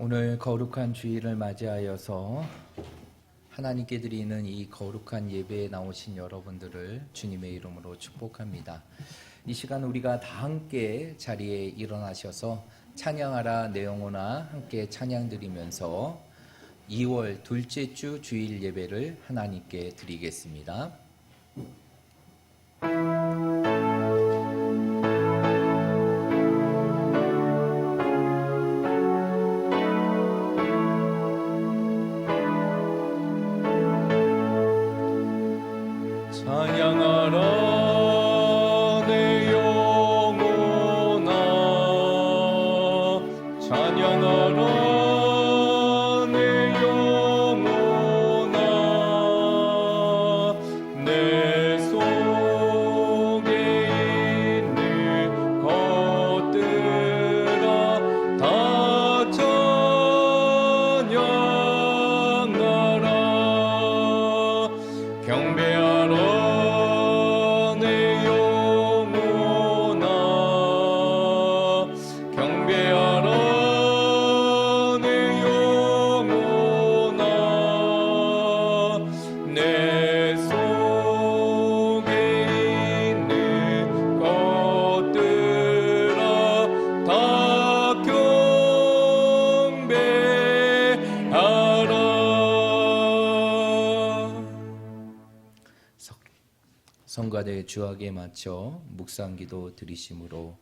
오늘 거룩한 주일을 맞이하여서 하나님께 드리는 이 거룩한 예배에 나오신 여러분들을 주님의 이름으로 축복합니다. 이 시간 우리가 다 함께 자리에 일어나셔서 찬양하라 내 영혼아 함께 찬양 드리면서 2월 둘째 주 주일 예배를 하나님께 드리겠습니다. 찬양하라 내 영혼아 찬양하라 내 영혼아 내 속에 있는 것들아 다 찬양하라 경배하라 성가대 주악에 맞춰 묵상기도 드리심으로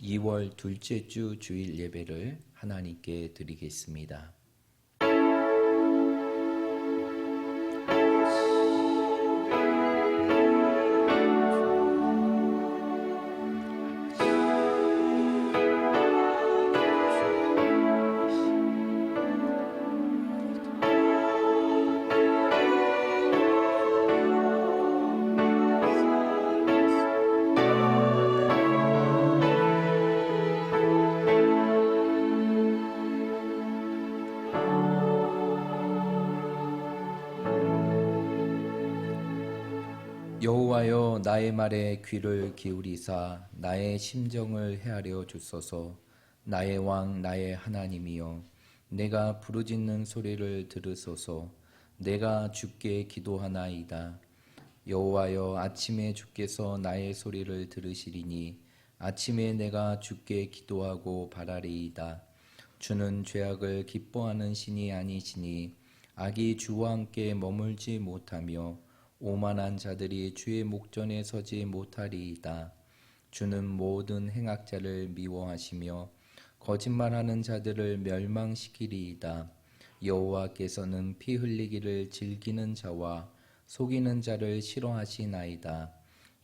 2월 둘째 주 주일 예배를 하나님께 드리겠습니다. 여호와여 나의 말에 귀를 기울이사 나의 심정을 헤아려 주소서. 나의 왕 나의 하나님이여 내가 부르짖는 소리를 들으소서. 내가 주께 기도하나이다. 여호와여 아침에 주께서 나의 소리를 들으시리니 아침에 내가 주께 기도하고 바라리이다. 주는 죄악을 기뻐하는 신이 아니시니 악이 주와 함께 머물지 못하며 오만한 자들이 주의 목전에 서지 못하리이다. 주는 모든 행악자를 미워하시며 거짓말하는 자들을 멸망시키리이다. 여호와께서는 피 흘리기를 즐기는 자와 속이는 자를 싫어하시나이다.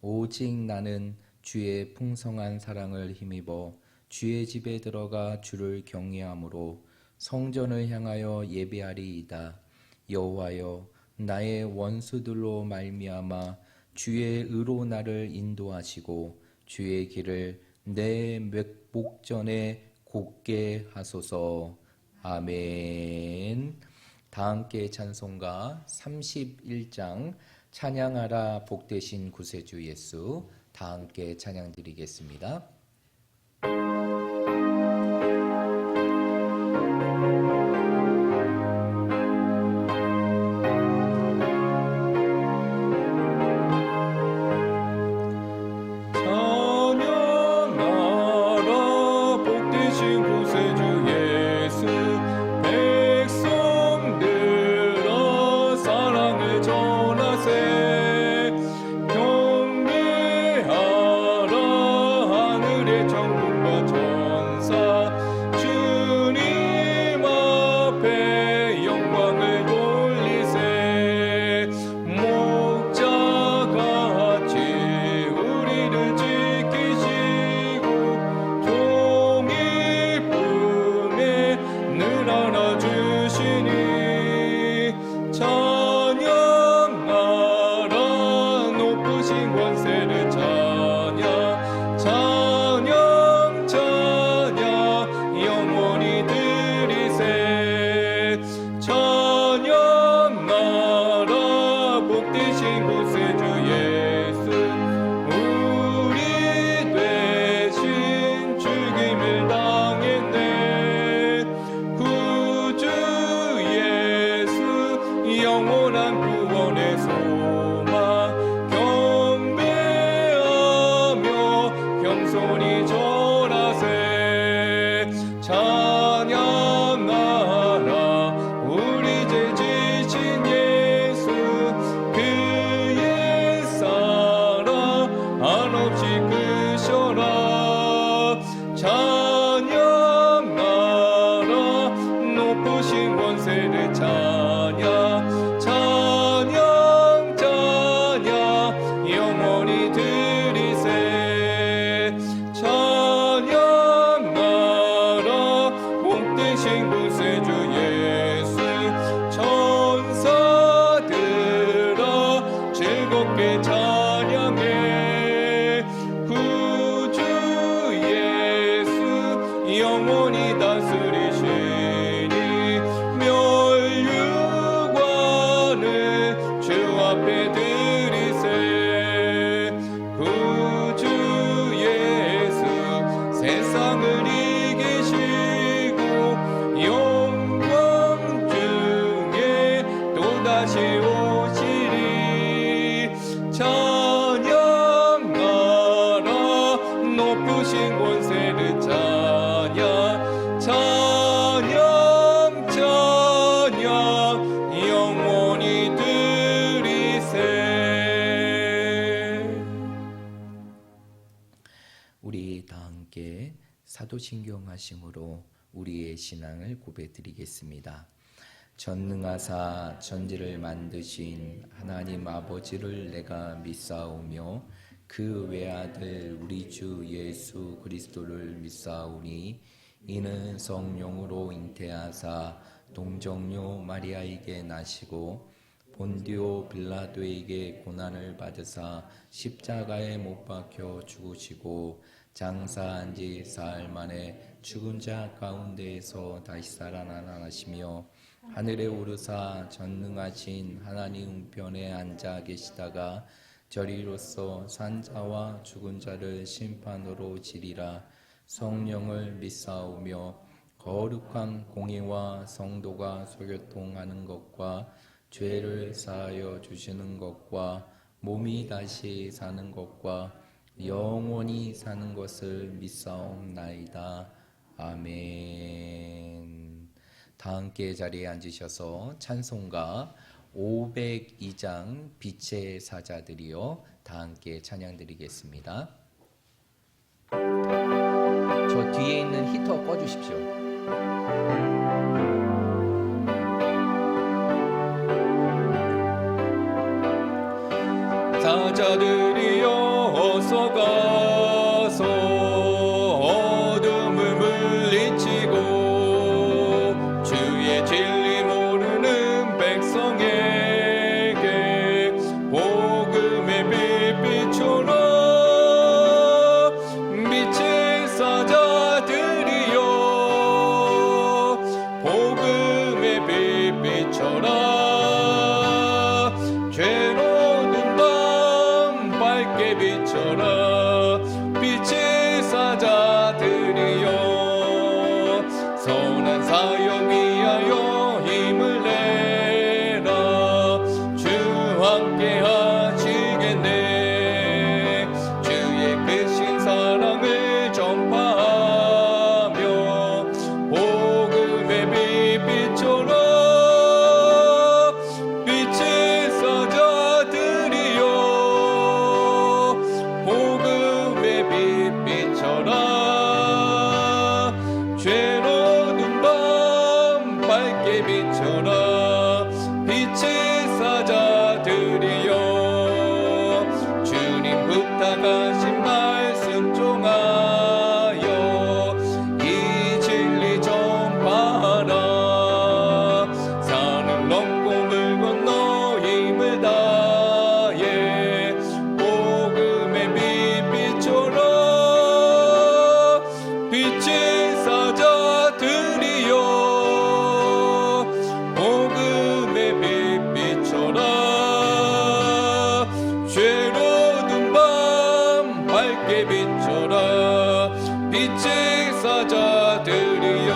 오직 나는 주의 풍성한 사랑을 힘입어 주의 집에 들어가 주를 경외함으로 성전을 향하여 예배하리이다. 여호와여 나의 원수들로 말미암아 주의 의로 나를 인도하시고 주의 길을 내 목전에 곧게 하소서. 아멘. 다 함께 찬송가 31장 찬양하라 복되신 구세주 예수 다 함께 찬양 드리겠습니다. 경배하라 하는 높으신 권세를 찬양 찬양 찬양 영원히 드리세 찬양하라 복되신 구세주 예수 천사들아 즐겁게 찬양해 구주 예수 영원히 다스리시니 멸류관을 주 앞에 드리세 구주 예수 세상을 이기시고 영광 중에 또다시 오시리 찬양하라 높으신 권세를 찬양 찬양 찬양 영원히 드리세. 우리 다 함께 사도신경 하심으로 우리의 신앙을 고백드리겠습니다. 전능하사 천지를 만드신 하나님 아버지를 내가 믿사오며 그 외아들 우리 주 예수 그리스도를 믿사오니 이는 성령으로 잉태하사 동정녀 마리아에게 나시고 본디오 빌라도에게 고난을 받으사 십자가에 못 박혀 죽으시고 장사한 지 사흘 만에 죽은 자 가운데에서 다시 살아나시며 하늘에 오르사 전능하신 하나님 우편에 앉아 계시다가 저리로서 산자와 죽은 자를 심판으로 지리라. 성령을 믿사오며 거룩한 공의와 성도가 소교통하는 것과 죄를 사하여 주시는 것과 몸이 다시 사는 것과 영원히 사는 것을 믿사옵나이다. 아멘. 다 함께 자리에 앉으셔서 찬송가 502장 빛의 사자들이여 다 함께 찬양드리겠습니다. 저 뒤에 있는 히터 꺼주십시오. 사자들이여 어서 가서 어둠을 물리치고 주의 진리 모르는 백성에게 복음의 빛 비춰라. 빛의 사자들이여 복음의 빛 비춰라. 죄로운 밤 밝게 비춰라. 빛의 사자들이여 선한 사역 위하여 힘을 내라. 주 함께 하시겠네. 주의 크신 사랑을 전파하며 복음의 빛 비춰라. 빛의 사자들이여 복음의 빛 비춰라. 죄로운 밤 밝게 비춰라. 빛의 사자들이여 주님 부탁하신 말씀 종하여 이 진리 전파하라. 산을 넘고 물 건너 힘을 다해 복음의 빛 비춰라. 빛의 사자들이여 복음의 빛 비춰라. 죄로운 밤 밝게 비춰라. 빛의 사자들이여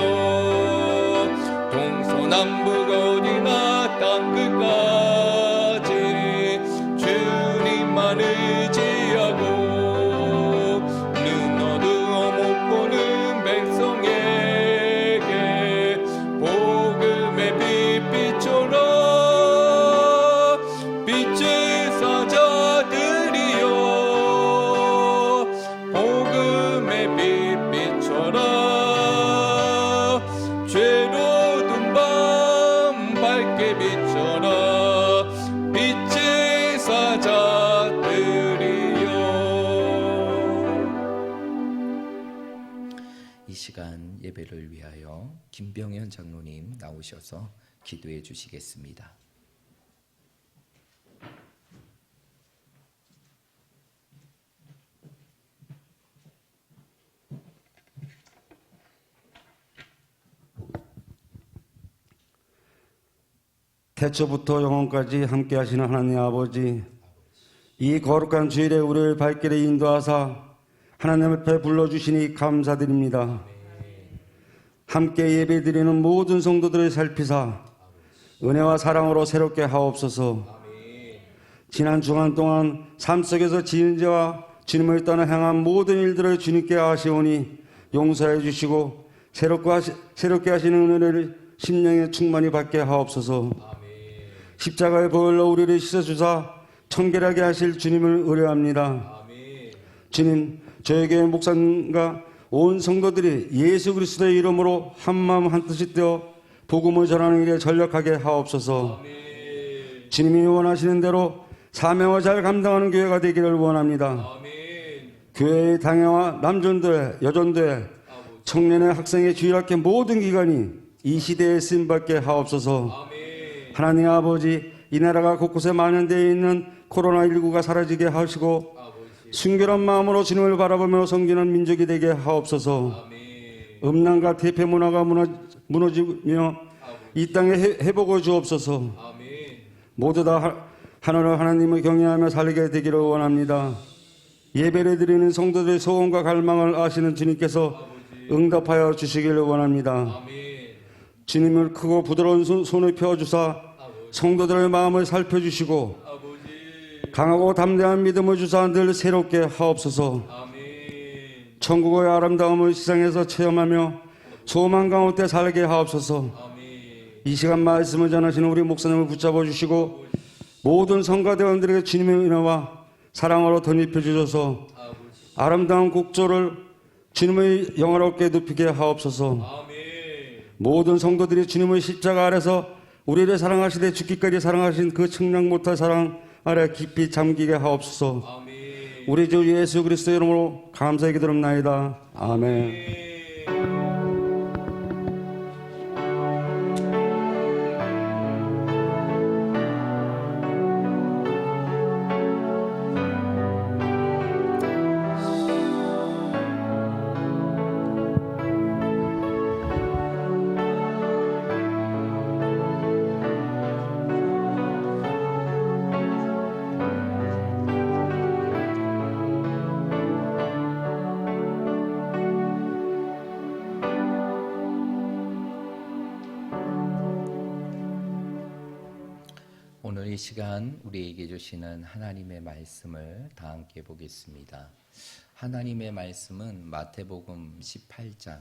동서남북 어디나 땅끝까지 주님만 의지하고 눈 어두워 못 보는 백성에게 복음의 빛 비춰라. 빛의 사자들이여 복음의 빛 비춰라. 죄로운 밤 비춰라 빛의 사자들이여. 이 시간 예배를 위하여 김병현 장로님 나오셔서 기도해 주시겠습니다. 태초부터 영원까지 함께 하시는 하나님 아버지, 이 거룩한 주일에 우리를 발길에 인도하사 하나님 앞에 불러주시니 감사드립니다. 함께 예배드리는 모든 성도들을 살피사 은혜와 사랑으로 새롭게 하옵소서. 지난 주간 동안 삶 속에서 지은 죄와 주님을 떠나 향한 모든 일들을 주님께 아시오니 용서해 주시고 새롭게 하시는 은혜를 심령에 충만히 받게 하옵소서. 십자가의 보혈로 우리를 씻어주사 청결하게 하실 주님을 의뢰합니다. 주님, 저에게 목사님과 온 성도들이 예수 그리스도의 이름으로 한마음 한뜻이 되어 복음을 전하는 일에 전력하게 하옵소서. 주님이 원하시는 대로 사명을 잘 감당하는 교회가 되기를 원합니다. 교회의 당회와 남전도회, 여전도회, 청년의 학생의 주일학교 모든 기관이 이 시대에 쓰임받게 하옵소서. 하나님 아버지, 이 나라가 곳곳에 만연되어 있는 코로나19가 사라지게 하시고 순결한 마음으로 주님을 바라보며 섬기는 민족이 되게 하옵소서. 음란과 대패 문화가 무너지며 이 땅에 회복을 주옵소서. 모두 다 하늘을 하나님을 경외하며 살게 되기를 원합니다. 예배를 드리는 성도들의 소원과 갈망을 아시는 주님께서 응답하여 주시기를 원합니다. 주님을 크고 부드러운 손을 펴주사 성도들의 마음을 살펴주시고 강하고 담대한 믿음을 주사 늘 새롭게 하옵소서. 천국의 아름다움을 세상에서 체험하며 소망 가운데 살게 하옵소서. 이 시간 말씀을 전하시는 우리 목사님을 붙잡아 주시고 모든 성가대원들에게 주님의 은혜와 사랑으로 덧입혀 주셔서 아름다운 곡조를 주님의 영화롭게 높이게 하옵소서. 모든 성도들이 주님의 십자가 아래서 우리를 사랑하시되 죽기까지 사랑하신 그 측량 못할 사랑 아래 깊이 잠기게 하옵소서. 우리 주 예수 그리스도의 이름으로 감사히 기도합나이다. 아멘. 오늘 이 시간 우리에게 주시는 하나님의 말씀을 다 함께 보겠습니다. 하나님의 말씀은 마태복음 18장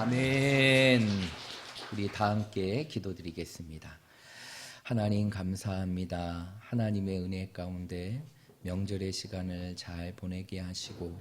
아멘. 우리 다 함께 기도드리겠습니다. 하나님 감사합니다. 하나님의 은혜 가운데 명절의 시간을 잘 보내게 하시고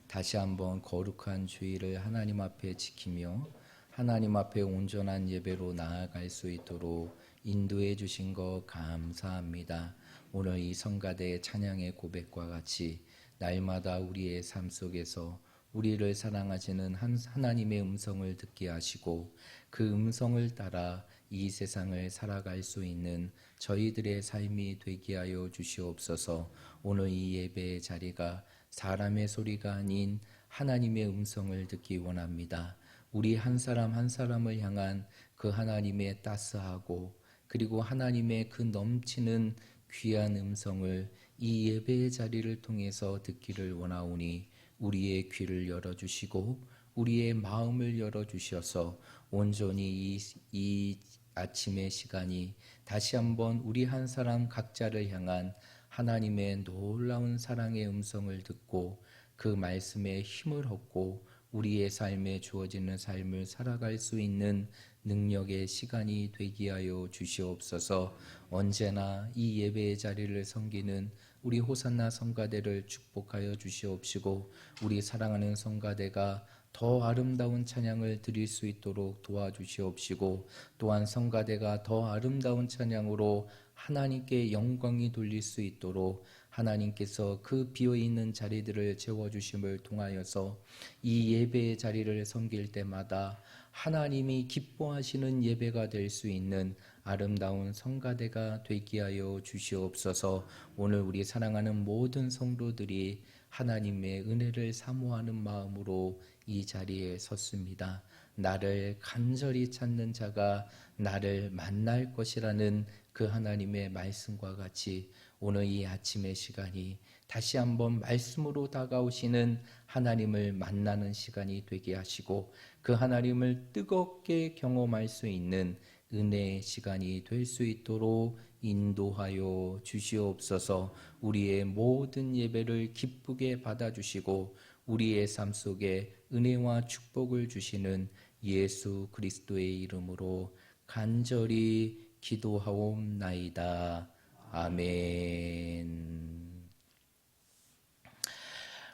다시 한번 거룩한 주일을 하나님 앞에 지키며 하나님 앞에 온전한 예배로 나아갈 수 있도록 인도해 주신 것 감사합니다. 오늘 이 성가대의 찬양의 고백과 같이 날마다 우리의 삶 속에서 우리를 사랑하시는 하나님의 음성을 듣게 하시고 그 음성을 따라 이 세상을 살아갈 수 있는 저희들의 삶이 되게 하여 주시옵소서. 오늘 이 예배의 자리가 사람의 소리가 아닌 하나님의 음성을 듣기 원합니다. 우리 한 사람 한 사람을 향한 그 하나님의 따스하고 그리고 하나님의 그 넘치는 귀한 음성을 이 예배의 자리를 통해서 듣기를 원하오니 우리의 귀를 열어주시고 우리의 마음을 열어주셔서 온전히 이 아침의 시간이 다시 한번 우리 한 사람 각자를 향한 하나님의 놀라운 사랑의 음성을 듣고 그 말씀에 힘을 얻고 우리의 삶에 주어지는 삶을 살아갈 수 있는 능력의 시간이 되게 하여 주시옵소서. 언제나 이 예배의 자리를 섬기는 우리 호산나 성가대를 축복하여 주시옵시고 우리 사랑하는 성가대가 더 아름다운 찬양을 드릴 수 있도록 도와주시옵시고 또한 성가대가 더 아름다운 찬양으로 하나님께 영광이 돌릴 수 있도록 하나님께서 그 비어있는 자리들을 채워주심을 통하여서 이 예배의 자리를 섬길 때마다 하나님이 기뻐하시는 예배가 될 수 있는 아름다운 성가대가 되게 하여 주시옵소서. 오늘 우리 사랑하는 모든 성도들이 하나님의 은혜를 사모하는 마음으로 이 자리에 섰습니다. 나를 간절히 찾는 자가 나를 만날 것이라는 그 하나님의 말씀과 같이 오늘 이 아침의 시간이 다시 한번 말씀으로 다가오시는 하나님을 만나는 시간이 되게 하시고 그 하나님을 뜨겁게 경험할 수 있는 은혜의 시간이 될 수 있도록 인도하여 주시옵소서. 우리의 모든 예배를 기쁘게 받아주시고 우리의 삶 속에 은혜와 축복을 주시는 예수 그리스도의 이름으로 간절히 기도하옵나이다. 아멘.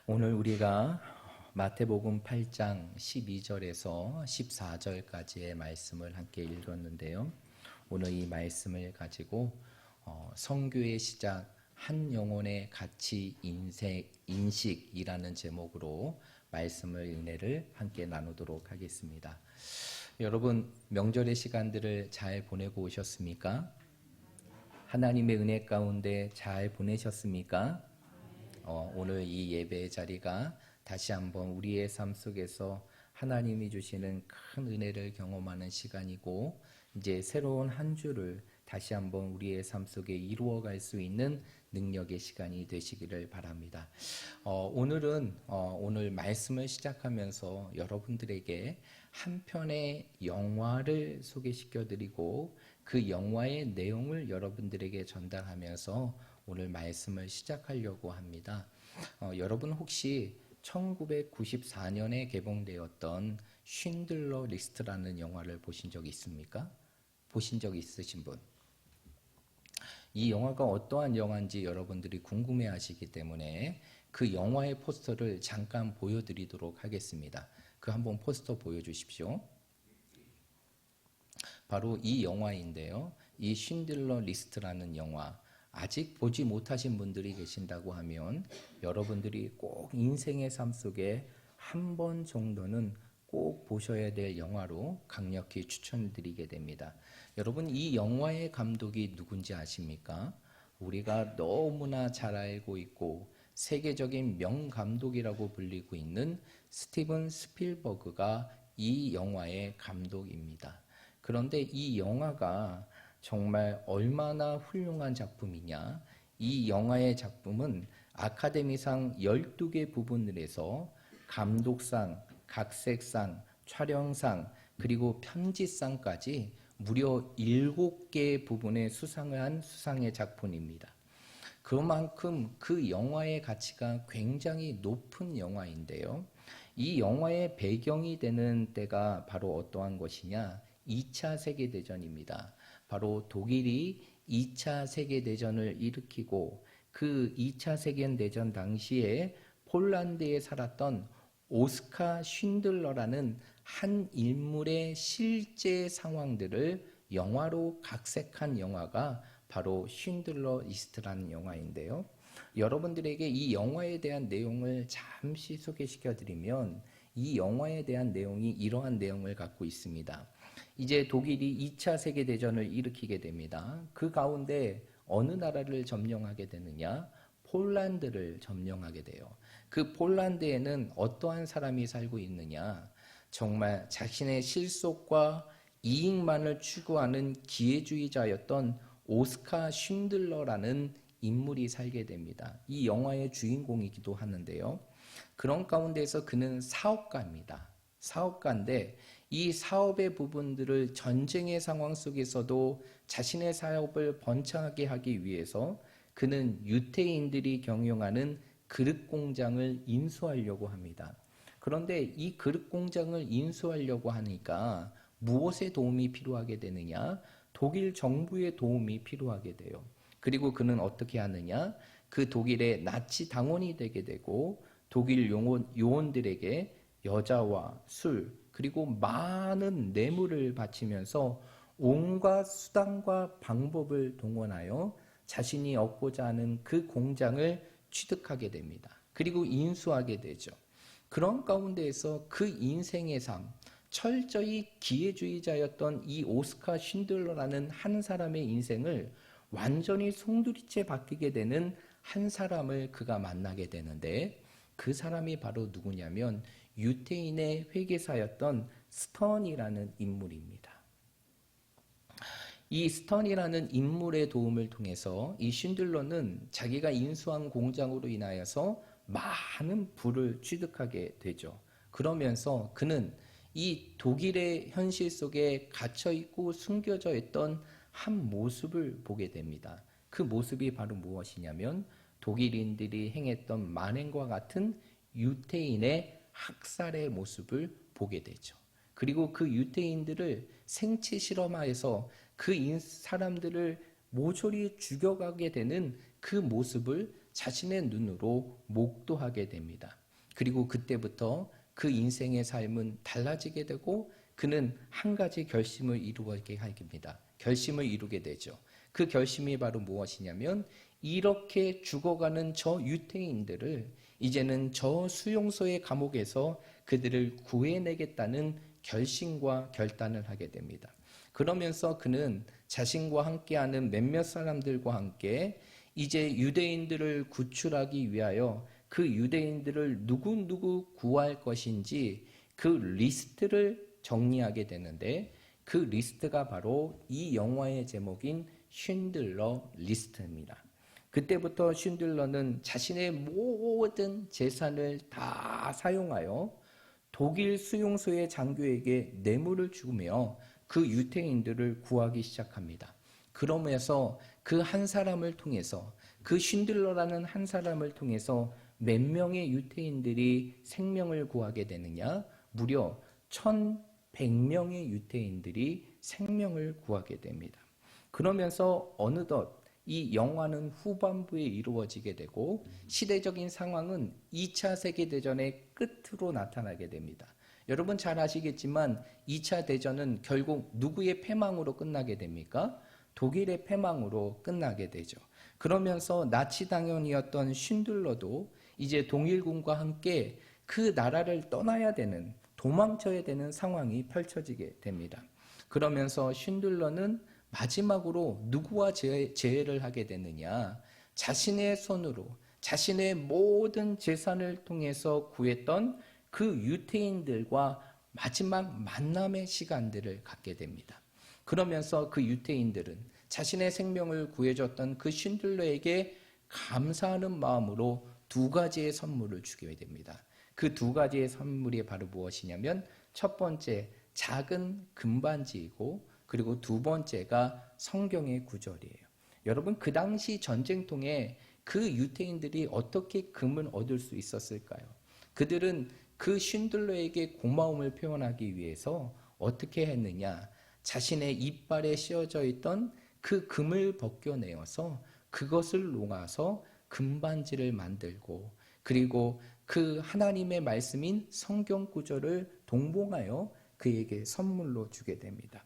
오늘 우리가 마태복음 8장 12절에서 14절까지의 말씀을 함께 읽었는데요. 오늘 이 말씀을 가지고 선교의 시작 한 영혼의 가치 인식이라는 제목으로 말씀을 은혜를 함께 나누도록 하겠습니다. 여러분 명절의 시간들을 잘 보내고 오셨습니까? 하나님의 은혜 가운데 잘 보내셨습니까? 오늘 이 예배의 자리가 다시 한번 우리의 삶 속에서 하나님이 주시는 큰 은혜를 경험하는 시간이고 이제 새로운 한 주를 다시 한번 우리의 삶 속에 이루어갈 수 있는 능력의 시간이 되시기를 바랍니다. 오늘은 오늘 말씀을 시작하면서 여러분들에게 한 편의 영화를 소개시켜드리고 그 영화의 내용을 여러분들에게 전달하면서 오늘 말씀을 시작하려고 합니다. 여러분 혹시 1994년에 개봉되었던 쉰들러 리스트라는 영화를 보신 적 있습니까? 보신 적 있으신 분? 이 영화가 어떠한 영화인지 여러분들이 궁금해하시기 때문에 그 영화의 포스터를 잠깐 보여드리도록 하겠습니다. 그 한번 포스터 보여주십시오. 바로 이 영화인데요. 이 쉰들러 리스트라는 영화 아직 보지 못하신 분들이 계신다고 하면 여러분들이 꼭 인생의 삶 속에 한 번 정도는 꼭 보셔야 될 영화로 강력히 추천드리게 됩니다. 여러분 이 영화의 감독이 누군지 아십니까? 우리가 너무나 잘 알고 있고 세계적인 명감독이라고 불리고 있는 스티븐 스필버그가 이 영화의 감독입니다. 그런데 이 영화가 정말 얼마나 훌륭한 작품이냐? 이 영화의 작품은 아카데미상 12개 부분을 해서 감독상, 각색상, 촬영상, 그리고 편집상까지 무려 7개 부분에 수상을 한 수상의 작품입니다. 그만큼 그 영화의 가치가 굉장히 높은 영화인데요. 이 영화의 배경이 되는 때가 바로 어떠한 것이냐? 2차 세계대전입니다. 바로 독일이 2차 세계대전을 일으키고 그 2차 세계대전 당시에 폴란드에 살았던 오스카 쉰들러라는 한 인물의 실제 상황들을 영화로 각색한 영화가 바로 쉰들러 리스트라는 영화인데요. 여러분들에게 이 영화에 대한 내용을 잠시 소개시켜 드리면 이 영화에 대한 내용이 이러한 내용을 갖고 있습니다. 이제 독일이 2차 세계대전을 일으키게 됩니다. 그 가운데 어느 나라를 점령하게 되느냐? 폴란드를 점령하게 돼요. 그 폴란드에는 어떠한 사람이 살고 있느냐? 정말 자신의 실속과 이익만을 추구하는 기회주의자였던 오스카 쉰들러라는 인물이 살게 됩니다. 이 영화의 주인공이기도 하는데요. 그런 가운데서 그는 사업가입니다. 사업가인데 이 사업의 부분들을 전쟁의 상황 속에서도 자신의 사업을 번창하게 하기 위해서 그는 유태인들이 경영하는 그릇 공장을 인수하려고 합니다. 그런데 이 그릇 공장을 인수하려고 하니까 무엇의 도움이 필요하게 되느냐? 독일 정부의 도움이 필요하게 돼요. 그리고 그는 어떻게 하느냐? 그 독일의 나치 당원이 되게 되고 독일 요원들에게 여자와 술 그리고 많은 뇌물을 바치면서 온갖 수단과 방법을 동원하여 자신이 얻고자 하는 그 공장을 취득하게 됩니다. 그리고 인수하게 되죠. 그런 가운데에서 그 인생의 삶, 철저히 기회주의자였던 이 오스카 쉰들러라는 한 사람의 인생을 완전히 송두리째 바뀌게 되는 한 사람을 그가 만나게 되는데 그 사람이 바로 누구냐면 유태인의 회계사였던 스턴이라는 인물입니다. 이 스턴이라는 인물의 도움을 통해서 이 쉰들러는 자기가 인수한 공장으로 인하여서 많은 부를 취득하게 되죠. 그러면서 그는 이 독일의 현실 속에 갇혀있고 숨겨져 있던 한 모습을 보게 됩니다. 그 모습이 바로 무엇이냐면 독일인들이 행했던 만행과 같은 유태인의 학살의 모습을 보게 되죠. 그리고 그 유태인들을 생체 실험하여서 그 사람들을 모조리 죽여가게 되는 그 모습을 자신의 눈으로 목도하게 됩니다. 그리고 그때부터 그 인생의 삶은 달라지게 되고 그는 한 가지 결심을 이루게 하게 됩니다. 결심을 이루게 되죠. 그 결심이 바로 무엇이냐면 이렇게 죽어가는 저 유태인들을 이제는 저 수용소의 감옥에서 그들을 구해내겠다는 결심과 결단을 하게 됩니다. 그러면서 그는 자신과 함께하는 몇몇 사람들과 함께 이제 유대인들을 구출하기 위하여 그 유대인들을 누구 구할 것인지 그 리스트를 정리하게 되는데 그 리스트가 바로 이 영화의 제목인 쉰들러 리스트입니다. 그때부터 쉰들러는 자신의 모든 재산을 다 사용하여 독일 수용소의 장교에게 뇌물을 주며 그 유태인들을 구하기 시작합니다. 그러면서 그 한 사람을 통해서 그 쉰들러라는 한 사람을 통해서 몇 명의 유태인들이 생명을 구하게 되느냐? 무려 1,100명의 유태인들이 생명을 구하게 됩니다. 그러면서 어느덧 이 영화는 후반부에 이루어지게 되고 시대적인 상황은 2차 세계대전의 끝으로 나타나게 됩니다. 여러분 잘 아시겠지만 2차 대전은 결국 누구의 패망으로 끝나게 됩니까? 독일의 패망으로 끝나게 되죠. 그러면서 나치 당원이었던 쉰들러도 이제 동일군과 함께 그 나라를 떠나야 되는, 도망쳐야 되는 상황이 펼쳐지게 됩니다. 그러면서 쉰들러는 마지막으로 누구와 재회를 하게 되느냐? 자신의 손으로 자신의 모든 재산을 통해서 구했던 그 유태인들과 마지막 만남의 시간들을 갖게 됩니다. 그러면서 그 유태인들은 자신의 생명을 구해줬던 그 쉰들러에게 감사하는 마음으로 두 가지의 선물을 주게 됩니다. 그 두 가지의 선물이 바로 무엇이냐면 첫 번째 작은 금반지이고 그리고 두 번째가 성경의 구절이에요. 여러분 그 당시 전쟁통에 그 유태인들이 어떻게 금을 얻을 수 있었을까요? 그들은 그 쉰들러에게 고마움을 표현하기 위해서 어떻게 했느냐? 자신의 이빨에 씌어져 있던 그 금을 벗겨내어서 그것을 놓아서 금반지를 만들고, 그리고 그 하나님의 말씀인 성경 구절을 동봉하여 그에게 선물로 주게 됩니다.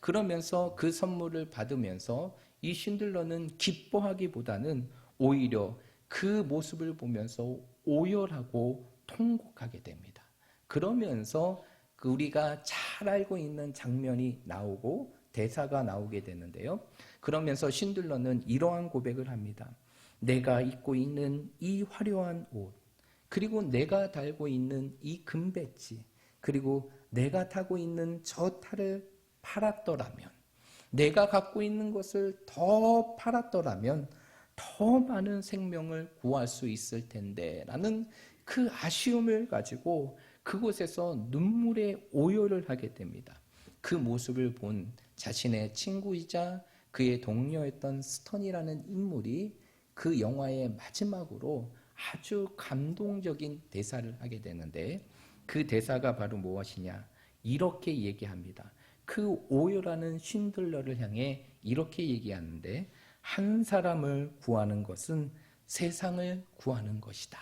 그러면서 그 선물을 받으면서 이 쉰들러는 기뻐하기보다는 오히려 그 모습을 보면서 오열하고 통곡하게 됩니다. 그러면서 우리가 잘 알고 있는 장면이 나오고 대사가 나오게 되는데요. 그러면서 쉰들러는 이러한 고백을 합니다. 내가 입고 있는 이 화려한 옷, 그리고 내가 달고 있는 이 금배지, 그리고 내가 타고 있는 저 탈을 팔았더라면, 내가 갖고 있는 것을 더 팔았더라면 더 많은 생명을 구할 수 있을 텐데 라는 그 아쉬움을 가지고 그곳에서 눈물의 오열을 하게 됩니다. 그 모습을 본 자신의 친구이자 그의 동료였던 스턴이라는 인물이 그 영화의 마지막으로 아주 감동적인 대사를 하게 되는데, 그 대사가 바로 무엇이냐? 이렇게 얘기합니다. 그 오열하는 쉰들러를 향해 이렇게 얘기하는데, 한 사람을 구하는 것은 세상을 구하는 것이다.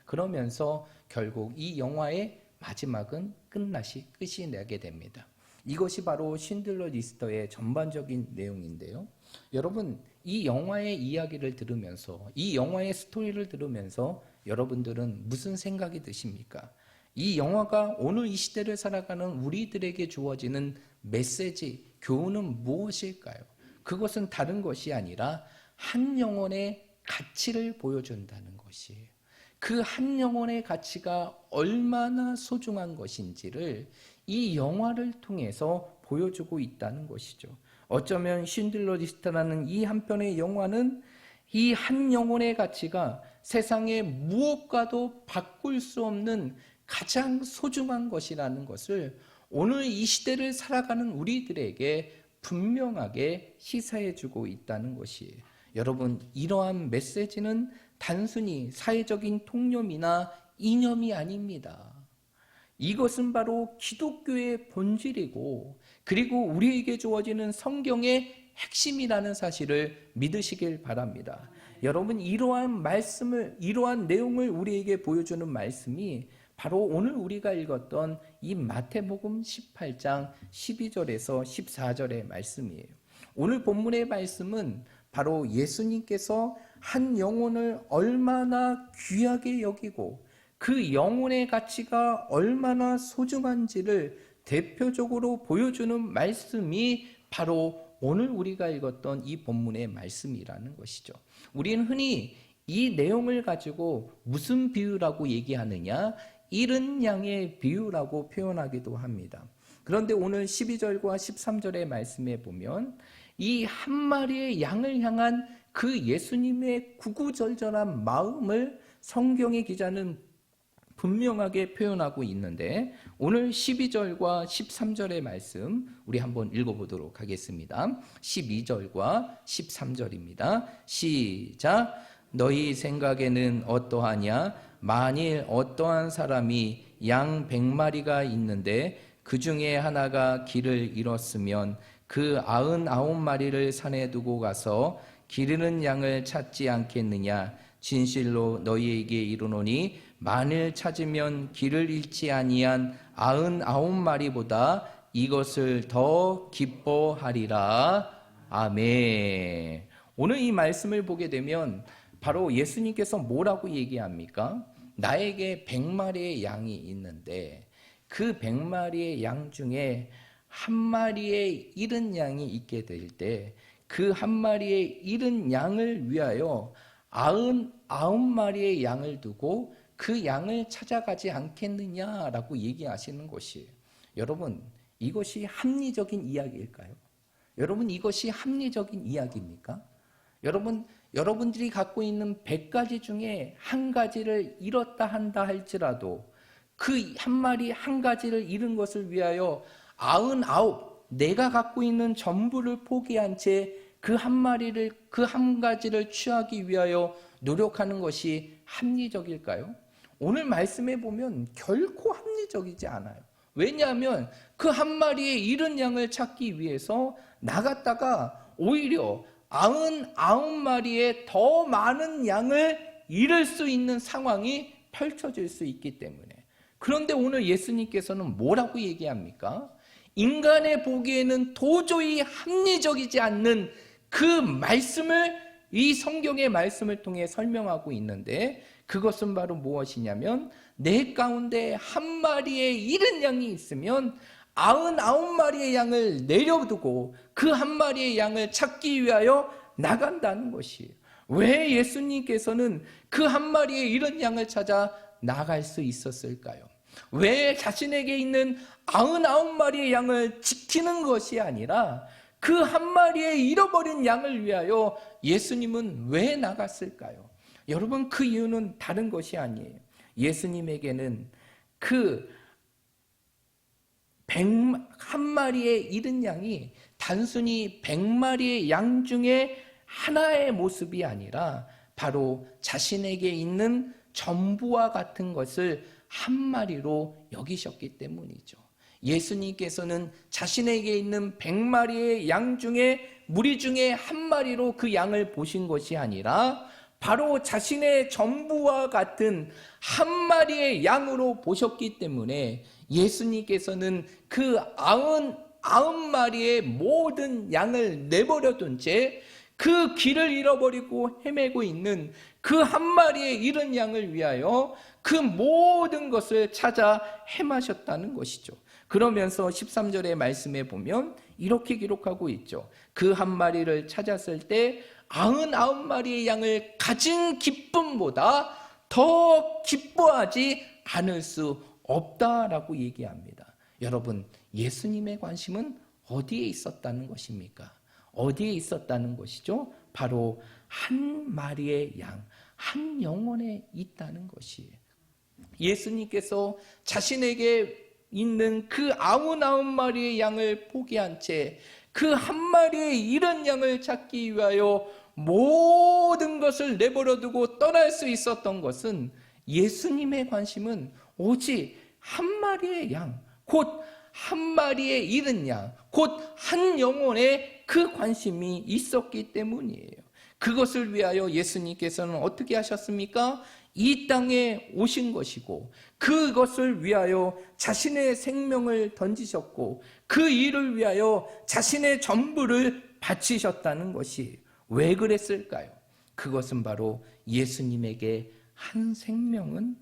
그러면서 결국 이 영화의 마지막은 끝이 나게 됩니다. 이것이 바로 쉰들러 리스트의 전반적인 내용인데요. 여러분, 이 영화의 이야기를 들으면서, 이 영화의 스토리를 들으면서 여러분들은 무슨 생각이 드십니까? 이 영화가 오늘 이 시대를 살아가는 우리들에게 주어지는 메시지, 교훈은 무엇일까요? 그것은 다른 것이 아니라 한 영혼의 가치를 보여준다는 것이에요. 그 한 영혼의 가치가 얼마나 소중한 것인지를 이 영화를 통해서 보여주고 있다는 것이죠. 어쩌면 쉰들러 리스트라는 이 한 편의 영화는 이 한 영혼의 가치가 세상의 무엇과도 바꿀 수 없는 가장 소중한 것이라는 것을 오늘 이 시대를 살아가는 우리들에게 분명하게 시사해주고 있다는 것이에요. 여러분, 이러한 메시지는 단순히 사회적인 통념이나 이념이 아닙니다. 이것은 바로 기독교의 본질이고, 그리고 우리에게 주어지는 성경의 핵심이라는 사실을 믿으시길 바랍니다. 여러분, 이러한 내용을 우리에게 보여주는 말씀이 바로 오늘 우리가 읽었던 이 마태복음 18장 12절에서 14절의 말씀이에요. 오늘 본문의 말씀은 바로 예수님께서 한 영혼을 얼마나 귀하게 여기고 그 영혼의 가치가 얼마나 소중한지를 대표적으로 보여주는 말씀이 바로 오늘 우리가 읽었던 이 본문의 말씀이라는 것이죠. 우리는 흔히 이 내용을 가지고 무슨 비유라고 얘기하느냐? 잃은 양의 비유라고 표현하기도 합니다. 그런데 오늘 12절과 13절의 말씀에 보면 이 한 마리의 양을 향한 그 예수님의 구구절절한 마음을 성경의 기자는 분명하게 표현하고 있는데, 오늘 12절과 13절의 말씀 우리 한번 읽어보도록 하겠습니다. 12절과 13절입니다. 시작. 너희 생각에는 어떠하냐? 만일 어떠한 사람이 양 100마리가 있는데 그 중에 하나가 길을 잃었으면 그 99마리를 산에 두고 가서 길 잃은 양을 찾지 않겠느냐? 진실로 너희에게 이르노니 만일 찾으면 길을 잃지 아니한 99마리보다 이것을 더 기뻐하리라. 아멘. 오늘 이 말씀을 보게 되면 바로 예수님께서 뭐라고 얘기합니까? 나에게 100마리의 양이 있는데 그 100마리의 양 중에 한 마리의 잃은 양이 있게 될 때 그 한 마리의 잃은 양을 위하여 99마리의 양을 두고 그 양을 찾아가지 않겠느냐라고 얘기하시는 것이에요. 여러분, 이것이 합리적인 이야기일까요? 여러분, 이것이 합리적인 이야기입니까? 여러분들이 갖고 있는 100가지 중에 한 가지를 잃었다 한다 할지라도 그 한 마리 한 가지를 잃은 것을 위하여 99, 내가 갖고 있는 전부를 포기한 채 그 한 마리를, 그 한 가지를 취하기 위하여 노력하는 것이 합리적일까요? 오늘 말씀해 보면 결코 합리적이지 않아요. 왜냐하면 그 한 마리의 잃은 양을 찾기 위해서 나갔다가 오히려 99마리의 더 많은 양을 잃을 수 있는 상황이 펼쳐질 수 있기 때문에. 그런데 오늘 예수님께서는 뭐라고 얘기합니까? 인간의 보기에는 도저히 합리적이지 않는 그 말씀을 이 성경의 말씀을 통해 설명하고 있는데, 그것은 바로 무엇이냐면 내 가운데 한 마리의 잃은 양이 있으면 99마리의 양을 내려두고 그 한 마리의 양을 찾기 위하여 나간다는 것이에요. 왜 예수님께서는 그 한 마리의 잃은 양을 찾아 나갈 수 있었을까요? 왜 자신에게 있는 99마리의 양을 지키는 것이 아니라 그 한 마리의 잃어버린 양을 위하여 예수님은 왜 나갔을까요? 여러분, 그 이유는 다른 것이 아니에요. 예수님에게는 그 101마리의 잃은 양이 단순히 100마리의 양 중에 하나의 모습이 아니라 바로 자신에게 있는 전부와 같은 것을 한 마리로 여기셨기 때문이죠. 예수님께서는 자신에게 있는 100마리의 양 중에 무리 중에 한 마리로 그 양을 보신 것이 아니라 바로 자신의 전부와 같은 한 마리의 양으로 보셨기 때문에 예수님께서는 그 99마리의 모든 양을 내버려둔 채 그 길을 잃어버리고 헤매고 있는 그 한 마리의 잃은 양을 위하여 그 모든 것을 찾아 헤매셨다는 것이죠. 그러면서 13절의 말씀에 보면 이렇게 기록하고 있죠. 그 한 마리를 찾았을 때 99마리의 양을 가진 기쁨보다 더 기뻐하지 않을 수 없다라고 얘기합니다. 여러분, 예수님의 관심은 어디에 있었다는 것입니까? 어디에 있었다는 것이죠? 바로 한 마리의 양, 한 영혼에 있다는 것이에요. 예수님께서 자신에게 있는 그 99마리의 양을 포기한 채 그 한 마리의 잃은 양을 찾기 위하여 모든 것을 내버려두고 떠날 수 있었던 것은, 예수님의 관심은 오직 한 마리의 양, 곧 한 마리의 잃은 양, 곧 한 영혼에 그 관심이 있었기 때문이에요. 그것을 위하여 예수님께서는 어떻게 하셨습니까? 이 땅에 오신 것이고 그것을 위하여 자신의 생명을 던지셨고 그 일을 위하여 자신의 전부를 바치셨다는 것이 왜 그랬을까요? 그것은 바로 예수님에게 한 생명은,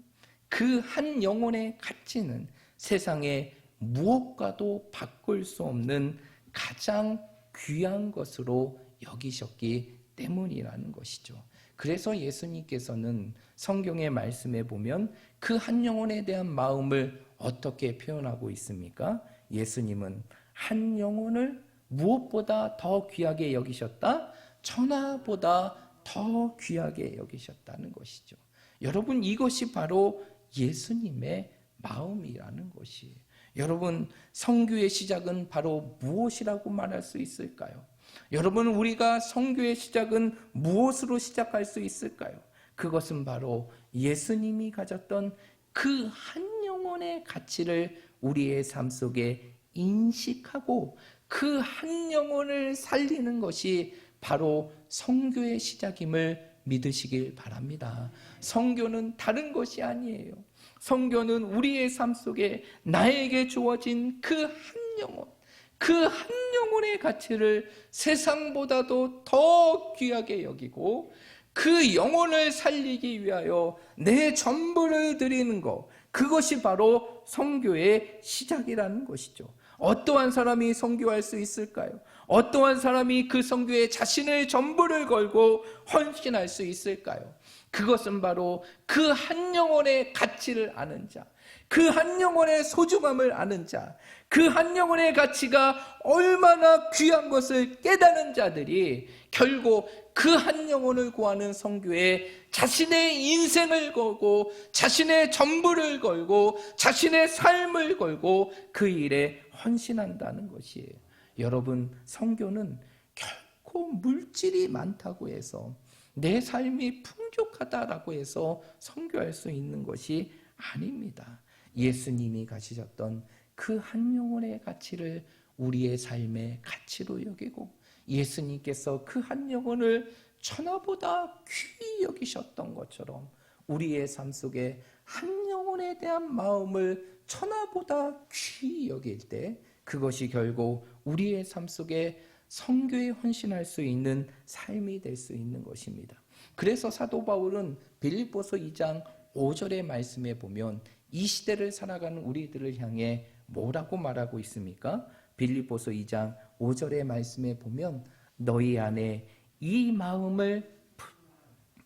그 한 영혼의 가치는 세상에 무엇과도 바꿀 수 없는 가장 귀한 것으로 여기셨기 때문이라는 것이죠. 그래서 예수님께서는 성경의 말씀에 보면 그 한 영혼에 대한 마음을 어떻게 표현하고 있습니까? 예수님은 한 영혼을 무엇보다 더 귀하게 여기셨다? 천하보다 더 귀하게 여기셨다는 것이죠. 여러분, 이것이 바로 예수님의 마음이라는 것이에요. 여러분, 선교의 시작은 바로 무엇이라고 말할 수 있을까요? 여러분, 우리가 선교의 시작은 무엇으로 시작할 수 있을까요? 그것은 바로 예수님이 가졌던 그 한 영혼의 가치를 우리의 삶 속에 인식하고 그 한 영혼을 살리는 것이 바로 선교의 시작임을 믿으시길 바랍니다. 선교는 다른 것이 아니에요. 선교는 우리의 삶 속에 나에게 주어진 그 한 영혼, 그 한 영혼의 가치를 세상보다도 더 귀하게 여기고 그 영혼을 살리기 위하여 내 전부를 드리는 것, 그것이 바로 선교의 시작이라는 것이죠. 어떠한 사람이 선교할 수 있을까요? 어떠한 사람이 그 선교에 자신의 전부를 걸고 헌신할 수 있을까요? 그것은 바로 그 한 영혼의 가치를 아는 자, 그 한 영혼의 소중함을 아는 자, 그 한 영혼의 가치가 얼마나 귀한 것을 깨닫는 자들이 결국 그 한 영혼을 구하는 선교에 자신의 인생을 걸고 자신의 전부를 걸고 자신의 삶을 걸고 그 일에 헌신한다는 것이에요. 여러분, 선교는 결코 물질이 많다고 해서, 내 삶이 풍족하다라고 해서 선교할 수 있는 것이 아닙니다. 예수님이 가지셨던 그 한 영혼의 가치를 우리의 삶의 가치로 여기고, 예수님께서 그 한 영혼을 천하보다 귀히 여기셨던 것처럼 우리의 삶 속에 한 영혼에 대한 마음을 천하보다 귀히 여길 때, 그것이 결국 우리의 삶 속에 선교에 헌신할 수 있는 삶이 될 수 있는 것입니다. 그래서 사도 바울은 빌립보서 2장 5절의 말씀에 보면 이 시대를 살아가는 우리들을 향해 뭐라고 말하고 있습니까? 빌립보서 2장 5절의 말씀에 보면 너희 안에 이 마음을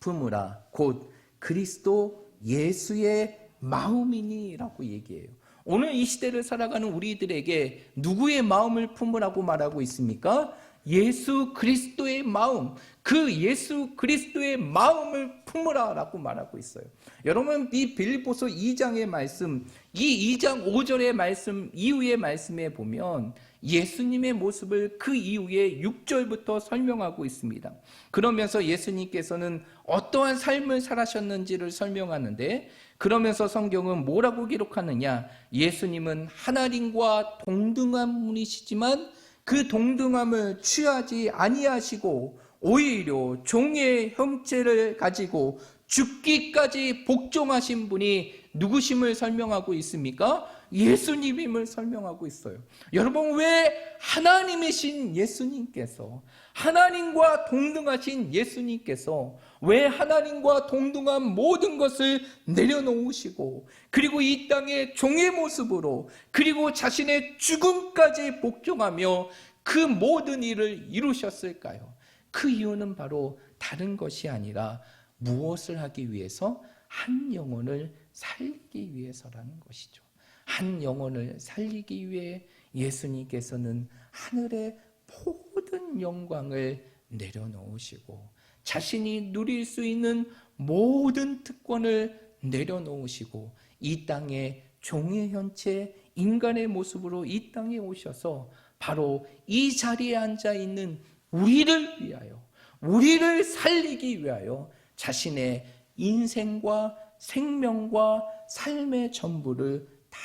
품으라 곧 그리스도 예수의 마음이니 라고 얘기해요. 오늘 이 시대를 살아가는 우리들에게 누구의 마음을 품으라고 말하고 있습니까? 예수 그리스도의 마음, 그 예수 그리스도의 마음을 품으라 라고 말하고 있어요. 여러분, 이 빌립보서 2장의 말씀, 이 2장 5절의 말씀 이후의 말씀에 보면 예수님의 모습을 그 이후에 6절부터 설명하고 있습니다. 그러면서 예수님께서는 어떠한 삶을 살아셨는지를 설명하는데, 그러면서 성경은 뭐라고 기록하느냐? 예수님은 하나님과 동등한 분이시지만 그 동등함을 취하지 아니하시고 오히려 종의 형체를 가지고 죽기까지 복종하신 분이 누구심을 설명하고 있습니까? 예수님임을 설명하고 있어요. 여러분, 왜 하나님이신 예수님께서, 하나님과 동등하신 예수님께서 왜 하나님과 동등한 모든 것을 내려놓으시고, 그리고 이 땅에 종의 모습으로, 그리고 자신의 죽음까지 복종하며 그 모든 일을 이루셨을까요? 그 이유는 바로 다른 것이 아니라 무엇을 하기 위해서? 한 영혼을 살리기 위해서라는 것이죠. 한 영혼을 살리기 위해 예수님께서는 하늘의 모든 영광을 내려놓으시고 자신이 누릴 수 있는 모든 특권을 내려놓으시고 이 땅에 종의 형체, 인간의 모습으로 이 땅에 오셔서 바로 이 자리에 앉아 있는 우리를 위하여, 우리를 살리기 위하여 자신의 인생과 생명과 삶의 전부를 다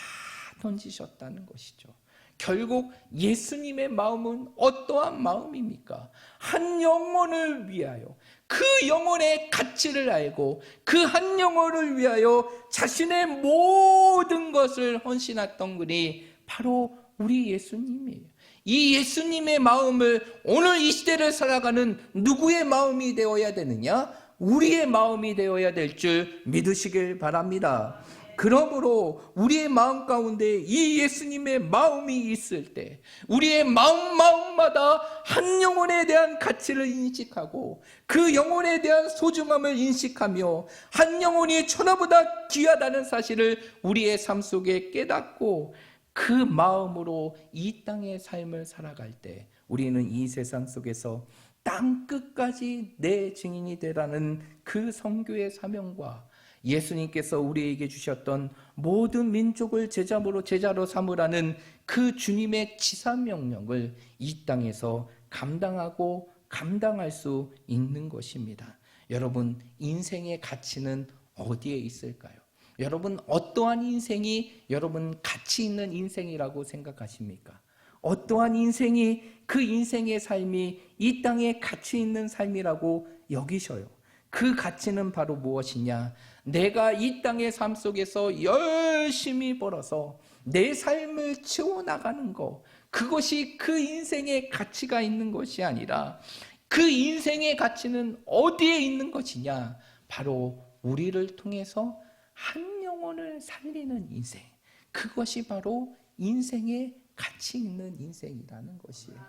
던지셨다는 것이죠. 결국 예수님의 마음은 어떠한 마음입니까? 한 영혼을 위하여, 그 영혼의 가치를 알고 그 한 영혼을 위하여 자신의 모든 것을 헌신했던 분이 바로 우리 예수님이에요. 이 예수님의 마음을 오늘 이 시대를 살아가는 누구의 마음이 되어야 되느냐? 우리의 마음이 되어야 될 줄 믿으시길 바랍니다. 그러므로 우리의 마음 가운데 이 예수님의 마음이 있을 때 우리의 마음마다 한 영혼에 대한 가치를 인식하고 그 영혼에 대한 소중함을 인식하며 한 영혼이 천하보다 귀하다는 사실을 우리의 삶 속에 깨닫고 그 마음으로 이 땅의 삶을 살아갈 때 우리는 이 세상 속에서 땅 끝까지 내 증인이 되라는 그 선교의 사명과 예수님께서 우리에게 주셨던 모든 민족을 제자로 삼으라는 그 주님의 지사명령을 이 땅에서 감당하고 감당할 수 있는 것입니다. 여러분, 인생의 가치는 어디에 있을까요? 여러분, 어떠한 인생이 여러분 가치 있는 인생이라고 생각하십니까? 어떠한 인생이 그 인생의 삶이 이 땅에 가치 있는 삶이라고 여기셔요? 그 가치는 바로 무엇이냐? 내가 이 땅의 삶 속에서 열심히 벌어서 내 삶을 채워나가는 것, 그것이 그 인생의 가치가 있는 것이 아니라 그 인생의 가치는 어디에 있는 것이냐? 바로 우리를 통해서 한 영혼을 살리는 인생, 그것이 바로 인생의 가치 있는 인생이라는 것이에요.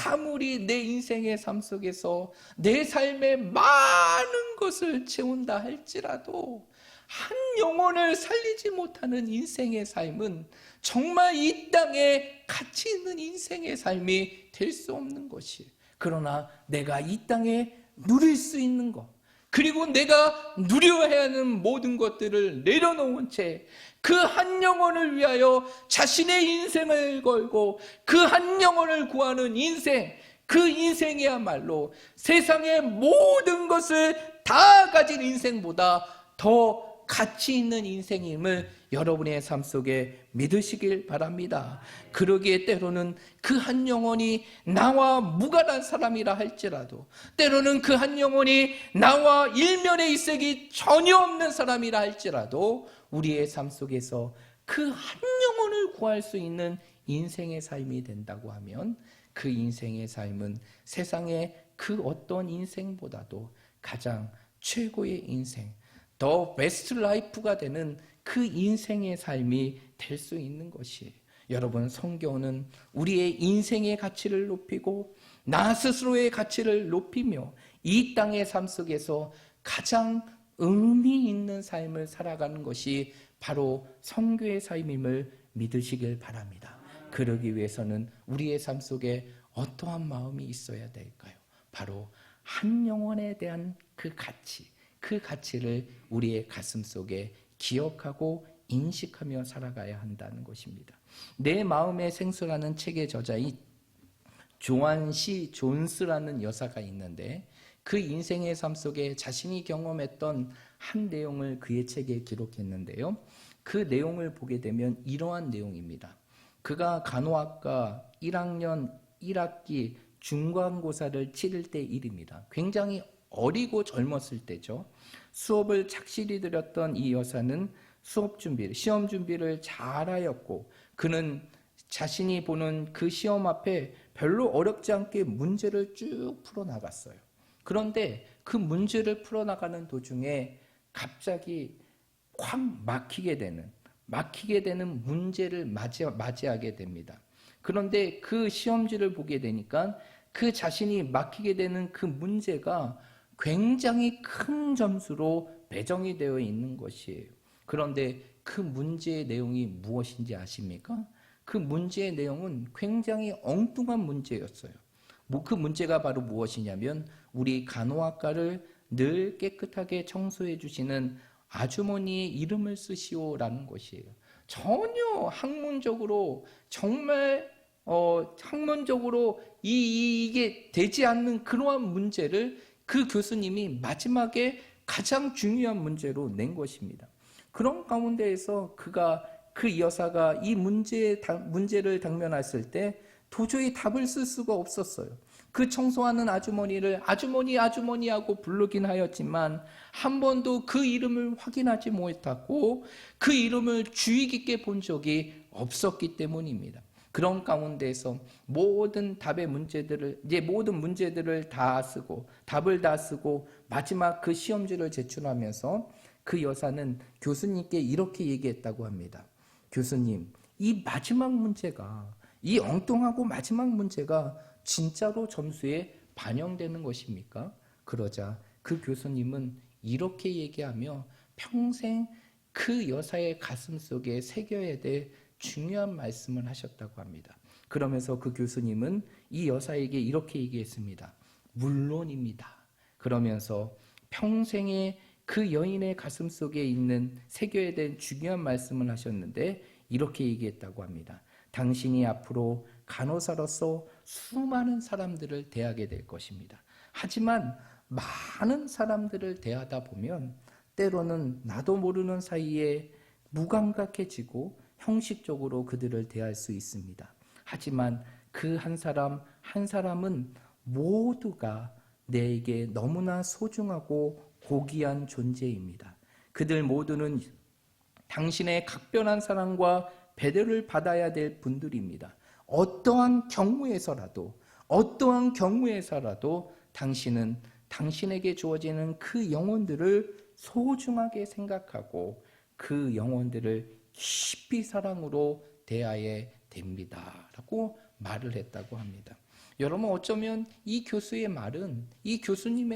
아무리 내 인생의 삶 속에서 내 삶에 많은 것을 채운다 할지라도 한 영혼을 살리지 못하는 인생의 삶은 정말 이 땅에 가치 있는 인생의 삶이 될 수 없는 것이에요. 그러나 내가 이 땅에 누릴 수 있는 것, 그리고 내가 누려야 하는 모든 것들을 내려놓은 채 그 한 영혼을 위하여 자신의 인생을 걸고 그 한 영혼을 구하는 인생, 그 인생이야말로 세상의 모든 것을 다 가진 인생보다 더 가치 있는 인생임을 여러분의 삶 속에 믿으시길 바랍니다. 그러기에 때로는 그 한 영혼이 나와 무관한 사람이라 할지라도, 때로는 그 한 영혼이 나와 일면의 이색이 전혀 없는 사람이라 할지라도, 우리의 삶 속에서 그 한 영혼을 구할 수 있는 인생의 삶이 된다고 하면, 그 인생의 삶은 세상의 그 어떤 인생보다도 가장 최고의 인생, 더 베스트 라이프가 되는 그 인생의 삶이 될 수 있는 것이에요. 여러분, 성경은 우리의 인생의 가치를 높이고 나 스스로의 가치를 높이며 이 땅의 삶 속에서 가장 의미 있는 삶을 살아가는 것이 바로 선교의 삶임을 믿으시길 바랍니다. 그러기 위해서는 우리의 삶 속에 어떠한 마음이 있어야 될까요? 바로 한 영혼에 대한 그 가치, 그 가치를 우리의 가슴 속에 기억하고 인식하며 살아가야 한다는 것입니다. 내 마음의 생수라는 책의 저자인 조안 C 존스라는 여사가 있는데, 그 인생의 삶 속에 자신이 경험했던 한 내용을 그의 책에 기록했는데요. 그 내용을 보게 되면 이러한 내용입니다. 그가 간호학과 1학년 1학기 중간고사를 치를 때 일입니다. 굉장히 어리고 젊었을 때죠. 수업을 착실히 들었던 이 여사는 시험 준비를 잘하였고, 그는 자신이 보는 그 시험 앞에 별로 어렵지 않게 문제를 쭉 풀어나갔어요. 그런데 그 문제를 풀어나가는 도중에 갑자기 확 막히게 되는 문제를 맞이하게 됩니다. 그런데 그 시험지를 보게 되니까 그 자신이 막히게 되는 그 문제가 굉장히 큰 점수로 배정이 되어 있는 것이에요. 그런데 그 문제의 내용이 무엇인지 아십니까? 그 문제의 내용은 굉장히 엉뚱한 문제였어요. 그 문제가 바로 무엇이냐면, 우리 간호학과를 늘 깨끗하게 청소해 주시는 아주머니의 이름을 쓰시오라는 것이에요. 전혀 학문적으로 정말 학문적으로 이게 되지 않는 그러한 문제를 그 교수님이 마지막에 가장 중요한 문제로 낸 것입니다. 그런 가운데에서 그 여사가 이 문제를 당면했을 때 도저히 답을 쓸 수가 없었어요. 그 청소하는 아주머니를 아주머니 하고 부르긴 하였지만 한 번도 그 이름을 확인하지 못하고 그 이름을 주의 깊게 본 적이 없었기 때문입니다. 그런 가운데서 모든 문제들을 다 쓰고 답을 다 쓰고 마지막 그 시험지를 제출하면서 그 여사는 교수님께 이렇게 얘기했다고 합니다. 교수님, 이 엉뚱하고 마지막 문제가 진짜로 점수에 반영되는 것입니까? 그러자 그 교수님은 이렇게 얘기하며 평생 그 여사의 가슴 속에 새겨야 될 중요한 말씀을 하셨다고 합니다. 그러면서 그 교수님은 이 여사에게 이렇게 얘기했습니다. 물론입니다. 그러면서 평생에 그 여인의 가슴 속에 있는 새겨야 될 중요한 말씀을 하셨는데 이렇게 얘기했다고 합니다. 당신이 앞으로 간호사로서 수많은 사람들을 대하게 될 것입니다. 하지만 많은 사람들을 대하다 보면 때로는 나도 모르는 사이에 무감각해지고 형식적으로 그들을 대할 수 있습니다. 하지만 그 한 사람은 모두가 내게 너무나 소중하고 고귀한 존재입니다. 그들 모두는 당신의 각별한 사랑과 배려를 받아야 될 분들입니다. 어떠한 경우에서라도 당신은 당신에게 주어지는 그 영혼들을 소중하게 생각하고 그 영혼들을 깊이 사랑으로 대해야 됩니다. 라고 말을 했다고 합니다. 여러분, 어쩌면 이 교수님의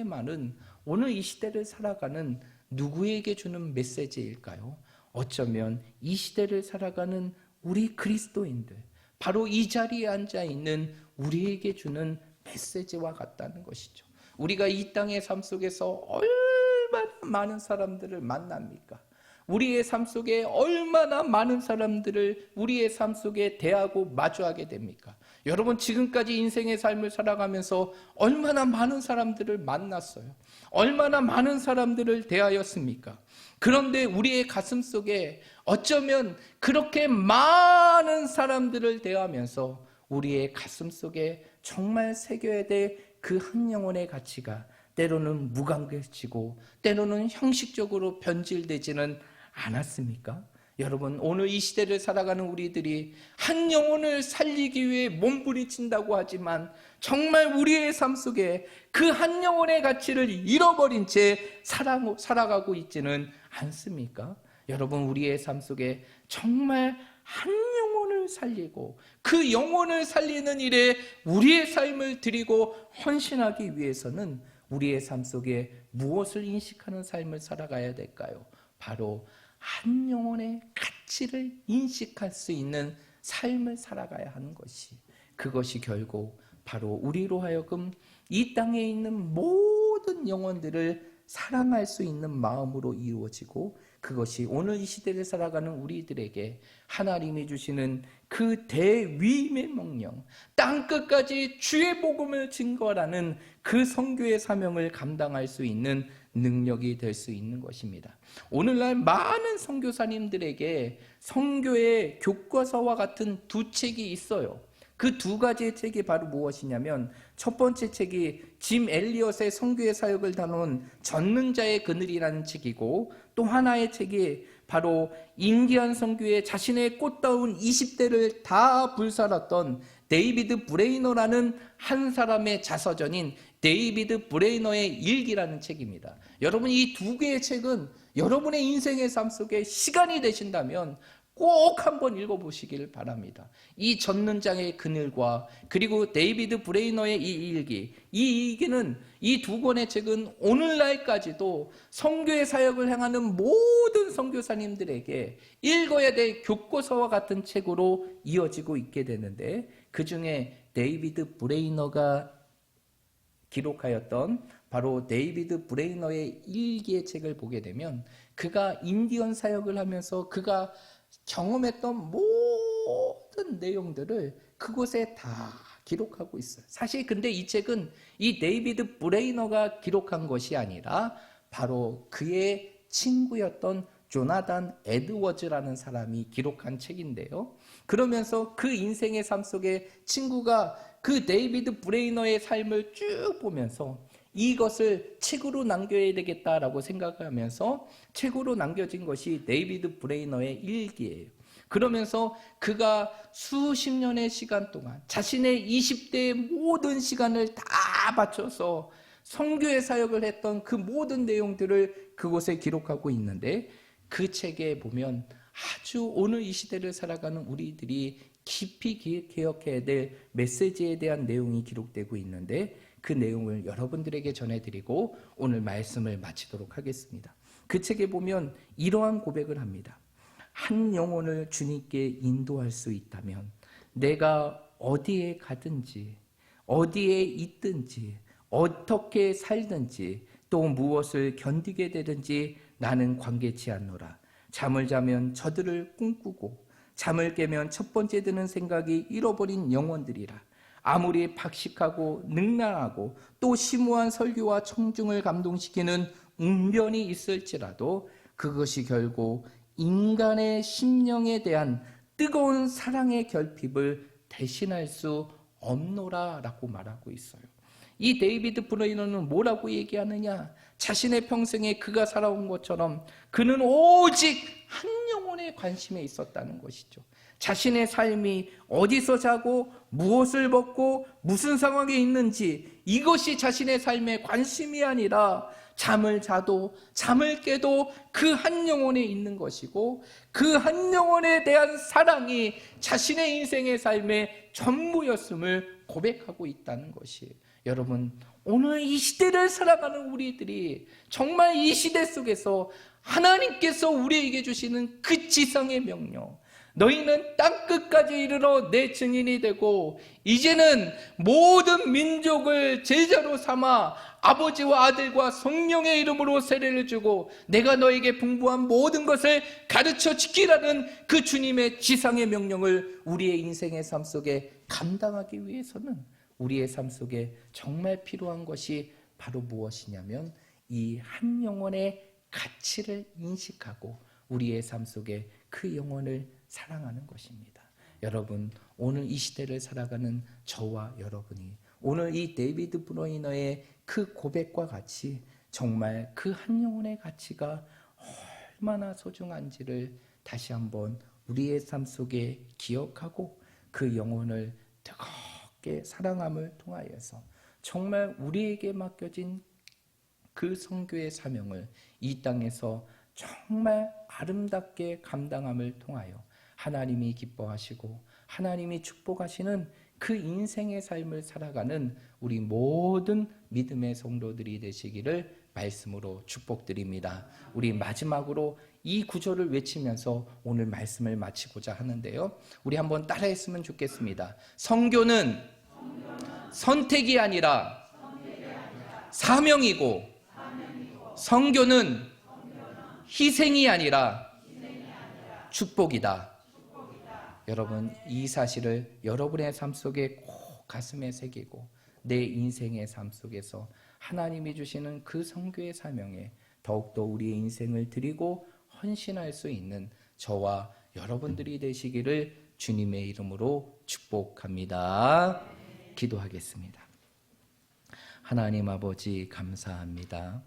말은 오늘 이 시대를 살아가는 누구에게 주는 메시지일까요? 어쩌면 이 시대를 살아가는 우리 그리스도인들, 바로 이 자리에 앉아 있는 우리에게 주는 메시지와 같다는 것이죠. 우리가 이 땅의 삶 속에서 얼마나 많은 사람들을 만납니까? 우리의 삶 속에 얼마나 많은 사람들을 우리의 삶 속에 대하고 마주하게 됩니까? 여러분, 지금까지 인생의 삶을 살아가면서 얼마나 많은 사람들을 만났어요. 얼마나 많은 사람들을 대하였습니까? 그런데 우리의 가슴 속에 어쩌면 그렇게 많은 사람들을 대하면서 우리의 가슴 속에 정말 새겨야 될 그 한 영혼의 가치가 때로는 무감각해지고 때로는 형식적으로 변질되지는 않았습니까? 여러분, 오늘 이 시대를 살아가는 우리들이 한 영혼을 살리기 위해 몸부림친다고 하지만 정말 우리의 삶 속에 그 한 영혼의 가치를 잃어버린 채 살아가고 있지는 않습니까? 여러분, 우리의 삶 속에 정말 한 영혼을 살리고 그 영혼을 살리는 일에 우리의 삶을 드리고 헌신하기 위해서는 우리의 삶 속에 무엇을 인식하는 삶을 살아가야 될까요? 바로 한 영혼의 가치를 인식할 수 있는 삶을 살아가야 하는 것이, 그것이 결국 바로 우리로 하여금 이 땅에 있는 모든 영혼들을 사랑할 수 있는 마음으로 이루어지고, 그것이 오늘 이 시대를 살아가는 우리들에게 하나님이 주시는 그 대위임의 명령, 땅끝까지 주의 복음을 증거하라는 그 선교의 사명을 감당할 수 있는 능력이 될 수 있는 것입니다. 오늘날 많은 선교사님들에게 선교의 교과서와 같은 두 책이 있어요. 그 두 가지의 책이 바로 무엇이냐면, 첫 번째 책이 짐 엘리엇의 선교의 사역을 다룬 전능자의 그늘이라는 책이고, 또 하나의 책이 바로 인디안 선교의 자신의 꽃다운 20대를 다 불살았던 데이비드 브레이너라는 한 사람의 자서전인 데이비드 브레이너의 일기라는 책입니다. 여러분, 이 두 개의 책은 여러분의 인생의 삶 속에 시간이 되신다면 꼭 한번 읽어보시길 바랍니다. 이 전능자의 그늘과 그리고 데이비드 브레이너의 이 일기, 이 일기는, 이 두 권의 책은 오늘날까지도 선교의 사역을 행하는 모든 선교사님들에게 읽어야 될 교과서와 같은 책으로 이어지고 있게 되는데, 그 중에 데이비드 브레이너가 기록하였던 바로 데이비드 브레이너의 일기의 책을 보게 되면, 그가 인디언 사역을 하면서 그가 경험했던 모든 내용들을 그곳에 다 기록하고 있어요. 사실 근데 이 책은 이 데이비드 브레이너가 기록한 것이 아니라 바로 그의 친구였던 조나단 에드워즈라는 사람이 기록한 책인데요. 그러면서 그 인생의 삶 속에 친구가 그 데이비드 브레이너의 삶을 쭉 보면서 이것을 책으로 남겨야 되겠다라고 생각하면서 책으로 남겨진 것이 데이비드 브레이너의 일기예요. 그러면서 그가 수십 년의 시간 동안 자신의 20대의 모든 시간을 다 바쳐서 선교의 사역을 했던 그 모든 내용들을 그곳에 기록하고 있는데, 그 책에 보면 아주 오늘 이 시대를 살아가는 우리들이 깊이 기억해야 될 메시지에 대한 내용이 기록되고 있는데, 그 내용을 여러분들에게 전해드리고 오늘 말씀을 마치도록 하겠습니다. 그 책에 보면 이러한 고백을 합니다. 한 영혼을 주님께 인도할 수 있다면 내가 어디에 가든지 어디에 있든지 어떻게 살든지 또 무엇을 견디게 되든지 나는 관계치 않노라. 잠을 자면 저들을 꿈꾸고 잠을 깨면 첫 번째 드는 생각이 잃어버린 영혼들이라. 아무리 박식하고 능란하고 또 심오한 설교와 청중을 감동시키는 웅변이 있을지라도 그것이 결국 인간의 심령에 대한 뜨거운 사랑의 결핍을 대신할 수 없노라라고 말하고 있어요. 이 데이비드 브레이너는 뭐라고 얘기하느냐? 자신의 평생에 그가 살아온 것처럼 그는 오직 한 영혼에 관심에 있었다는 것이죠. 자신의 삶이 어디서 자고 무엇을 먹고 무슨 상황에 있는지, 이것이 자신의 삶의 관심이 아니라 잠을 자도 잠을 깨도 그 한 영혼에 있는 것이고, 그 한 영혼에 대한 사랑이 자신의 인생의 삶의 전부였음을 고백하고 있다는 것이에요. 여러분, 오늘 이 시대를 살아가는 우리들이 정말 이 시대 속에서 하나님께서 우리에게 주시는 그 지상의 명령, 너희는 땅끝까지 이르러 내 증인이 되고 이제는 모든 민족을 제자로 삼아 아버지와 아들과 성령의 이름으로 세례를 주고 내가 너에게 분부한 모든 것을 가르쳐 지키라는 그 주님의 지상의 명령을 우리의 인생의 삶 속에 감당하기 위해서는 우리의 삶 속에 정말 필요한 것이 바로 무엇이냐면 이 한 영혼의 가치를 인식하고 우리의 삶 속에 그 영혼을 사랑하는 것입니다. 여러분, 오늘 이 시대를 살아가는 저와 여러분이 오늘 이 데이비드 브로이너의 그 고백과 같이 정말 그 한 영혼의 가치가 얼마나 소중한지를 다시 한번 우리의 삶 속에 기억하고 그 영혼을 뜨겁게 사랑함을 통하여서 정말 우리에게 맡겨진 그 선교의 사명을 이 땅에서 정말 아름답게 감당함을 통하여 하나님이 기뻐하시고 하나님이 축복하시는 그 인생의 삶을 살아가는 우리 모든 믿음의 성도들이 되시기를 말씀으로 축복드립니다. 우리 마지막으로 이 구절을 외치면서 오늘 말씀을 마치고자 하는데요. 우리 한번 따라했으면 좋겠습니다. 선교는 선택이 아니라 사명이고 선교는 희생이 아니라 축복이다. 여러분, 이 사실을 여러분의 삶 속에 꼭 가슴에 새기고 내 인생의 삶 속에서 하나님이 주시는 그 선교의 사명에 더욱더 우리의 인생을 드리고 헌신할 수 있는 저와 여러분들이 되시기를 주님의 이름으로 축복합니다. 기도하겠습니다. 하나님 아버지, 감사합니다.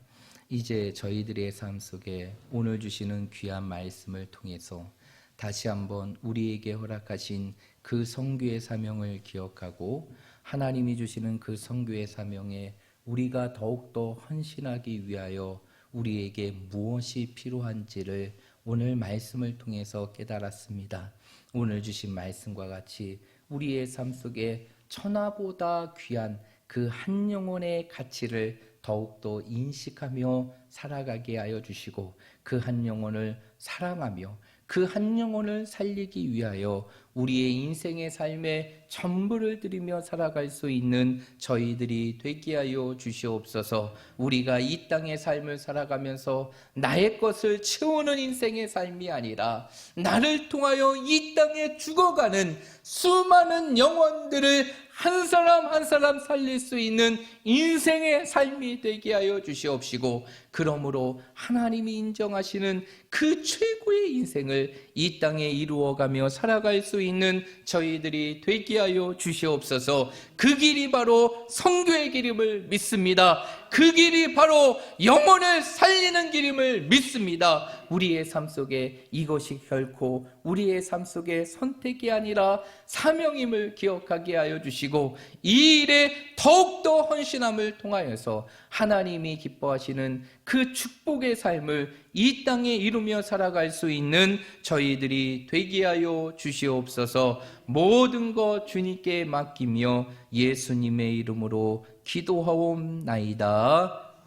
이제 저희들의 삶 속에 오늘 주시는 귀한 말씀을 통해서 다시 한번 우리에게 허락하신 그 선교의 사명을 기억하고 하나님이 주시는 그 선교의 사명에 우리가 더욱더 헌신하기 위하여 우리에게 무엇이 필요한지를 오늘 말씀을 통해서 깨달았습니다. 오늘 주신 말씀과 같이 우리의 삶 속에 천하보다 귀한 그 한 영혼의 가치를 더욱더 인식하며 살아가게 하여 주시고 그 한 영혼을 사랑하며 그 한 영혼을 살리기 위하여 우리의 인생의 삶에 전부를 드리며 살아갈 수 있는 저희들이 되게 하여 주시옵소서. 우리가 이 땅의 삶을 살아가면서 나의 것을 채우는 인생의 삶이 아니라 나를 통하여 이 땅에 죽어가는 수많은 영혼들을 한 사람 한 사람 살릴 수 있는 인생의 삶이 되게 하여 주시옵시고, 그러므로 하나님이 인정하시는 그 최고의 인생을 이 땅에 이루어가며 살아갈 수 있는 저희들이 되게 하여 주시옵소서. 그 길이 바로 선교의 길임을 믿습니다. 그 길이 바로 영혼을 살리는 길임을 믿습니다. 우리의 삶 속에 이것이 결코 우리의 삶 속에 선택이 아니라 사명임을 기억하게 하여 주시고, 이 일에 더욱더 헌신함을 통하여서 하나님이 기뻐하시는 그 축복의 삶을 이 땅에 이루며 살아갈 수 있는 저희들이 되게 하여 주시옵소서. 모든 것 주님께 맡기며 예수님의 이름으로 기도하옵나이다.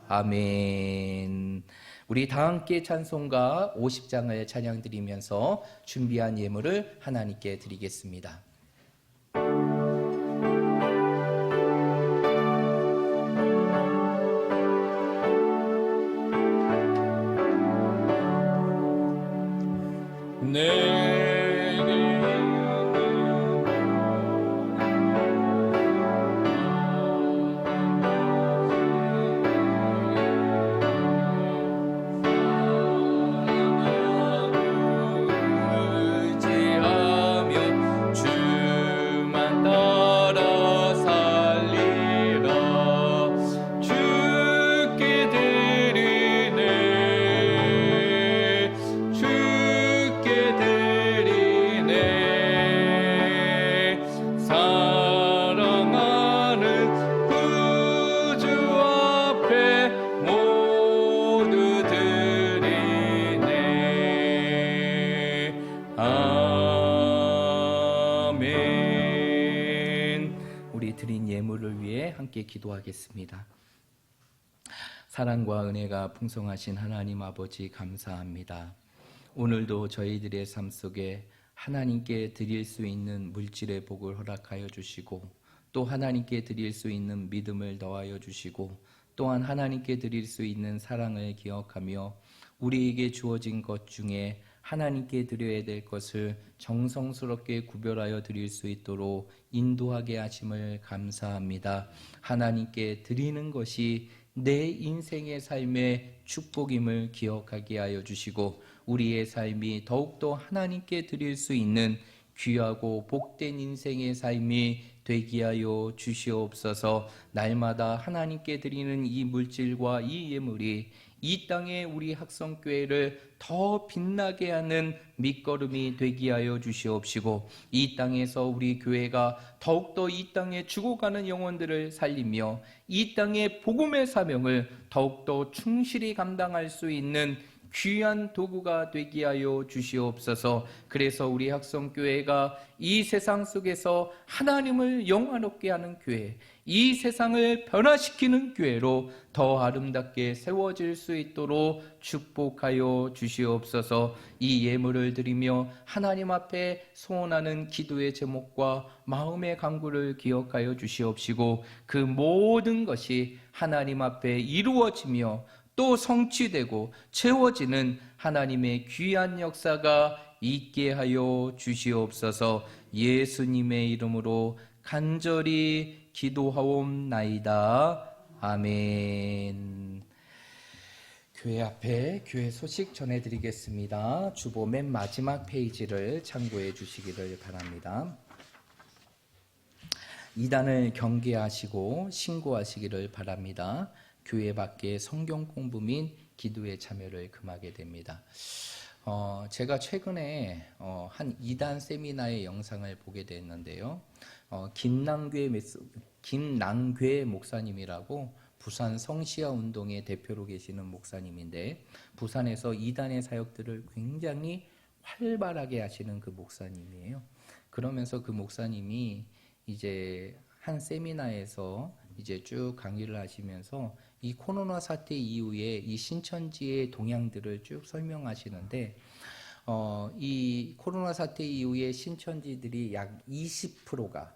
아멘. 우리 다 함께 찬송가 50장을 찬양드리면서 준비한 예물을 하나님께 드리겠습니다. 함께 기도하겠습니다. 사랑과 은혜가 풍성하신 하나님 아버지, 감사합니다. 오늘도 저희들의 삶 속에 하나님께 드릴 수 있는 물질의 복을 허락하여 주시고, 또 하나님께 드릴 수 있는 믿음을 더하여 주시고, 또한 하나님께 드릴 수 있는 사랑을 기억하며 우리에게 주어진 것 중에 하나님께 드려야 될 것을 정성스럽게 구별하여 드릴 수 있도록 인도하게 하심을 감사합니다. 하나님께 드리는 것이 내 인생의 삶의 축복임을 기억하게 하여 주시고, 우리의 삶이 더욱더 하나님께 드릴 수 있는 귀하고 복된 인생의 삶이 되게 하여 주시옵소서. 날마다 하나님께 드리는 이 물질과 이 예물이 이 땅에 우리 학성교회를 더 빛나게 하는 밑거름이 되게 하여 주시옵시고, 이 땅에서 우리 교회가 더욱더 이 땅에 죽어가는 영혼들을 살리며 이 땅의 복음의 사명을 더욱더 충실히 감당할 수 있는 귀한 도구가 되게 하여 주시옵소서. 그래서 우리 학성교회가 이 세상 속에서 하나님을 영화롭게 하는 교회, 이 세상을 변화시키는 교회로 더 아름답게 세워질 수 있도록 축복하여 주시옵소서. 이 예물을 드리며 하나님 앞에 소원하는 기도의 제목과 마음의 간구를 기억하여 주시옵시고, 그 모든 것이 하나님 앞에 이루어지며 또 성취되고 채워지는 하나님의 귀한 역사가 있게 하여 주시옵소서. 예수님의 이름으로 간절히 기도하옵나이다. 아멘. 교회 앞에 교회 소식 전해드리겠습니다. 주보 맨 마지막 페이지를 참고해 주시기를 바랍니다. 이단을 경계하시고 신고하시기를 바랍니다. 교회 밖에 성경 공부 및 기도에 참여를 금하게 됩니다. 제가 최근에 한 2단 세미나의 영상을 보게 됐는데요. 김남괴 목사님이라고 부산 성시아 운동의 대표로 계시는 목사님인데, 부산에서 2단의 사역들을 굉장히 활발하게 하시는 그 목사님이에요. 그러면서 그 목사님이 이제 한 세미나에서 이제 쭉 강의를 하시면서 이 코로나 사태 이후에 이 신천지의 동향들을 쭉 설명하시는데, 이 코로나 사태 이후에 신천지들이 약 20%가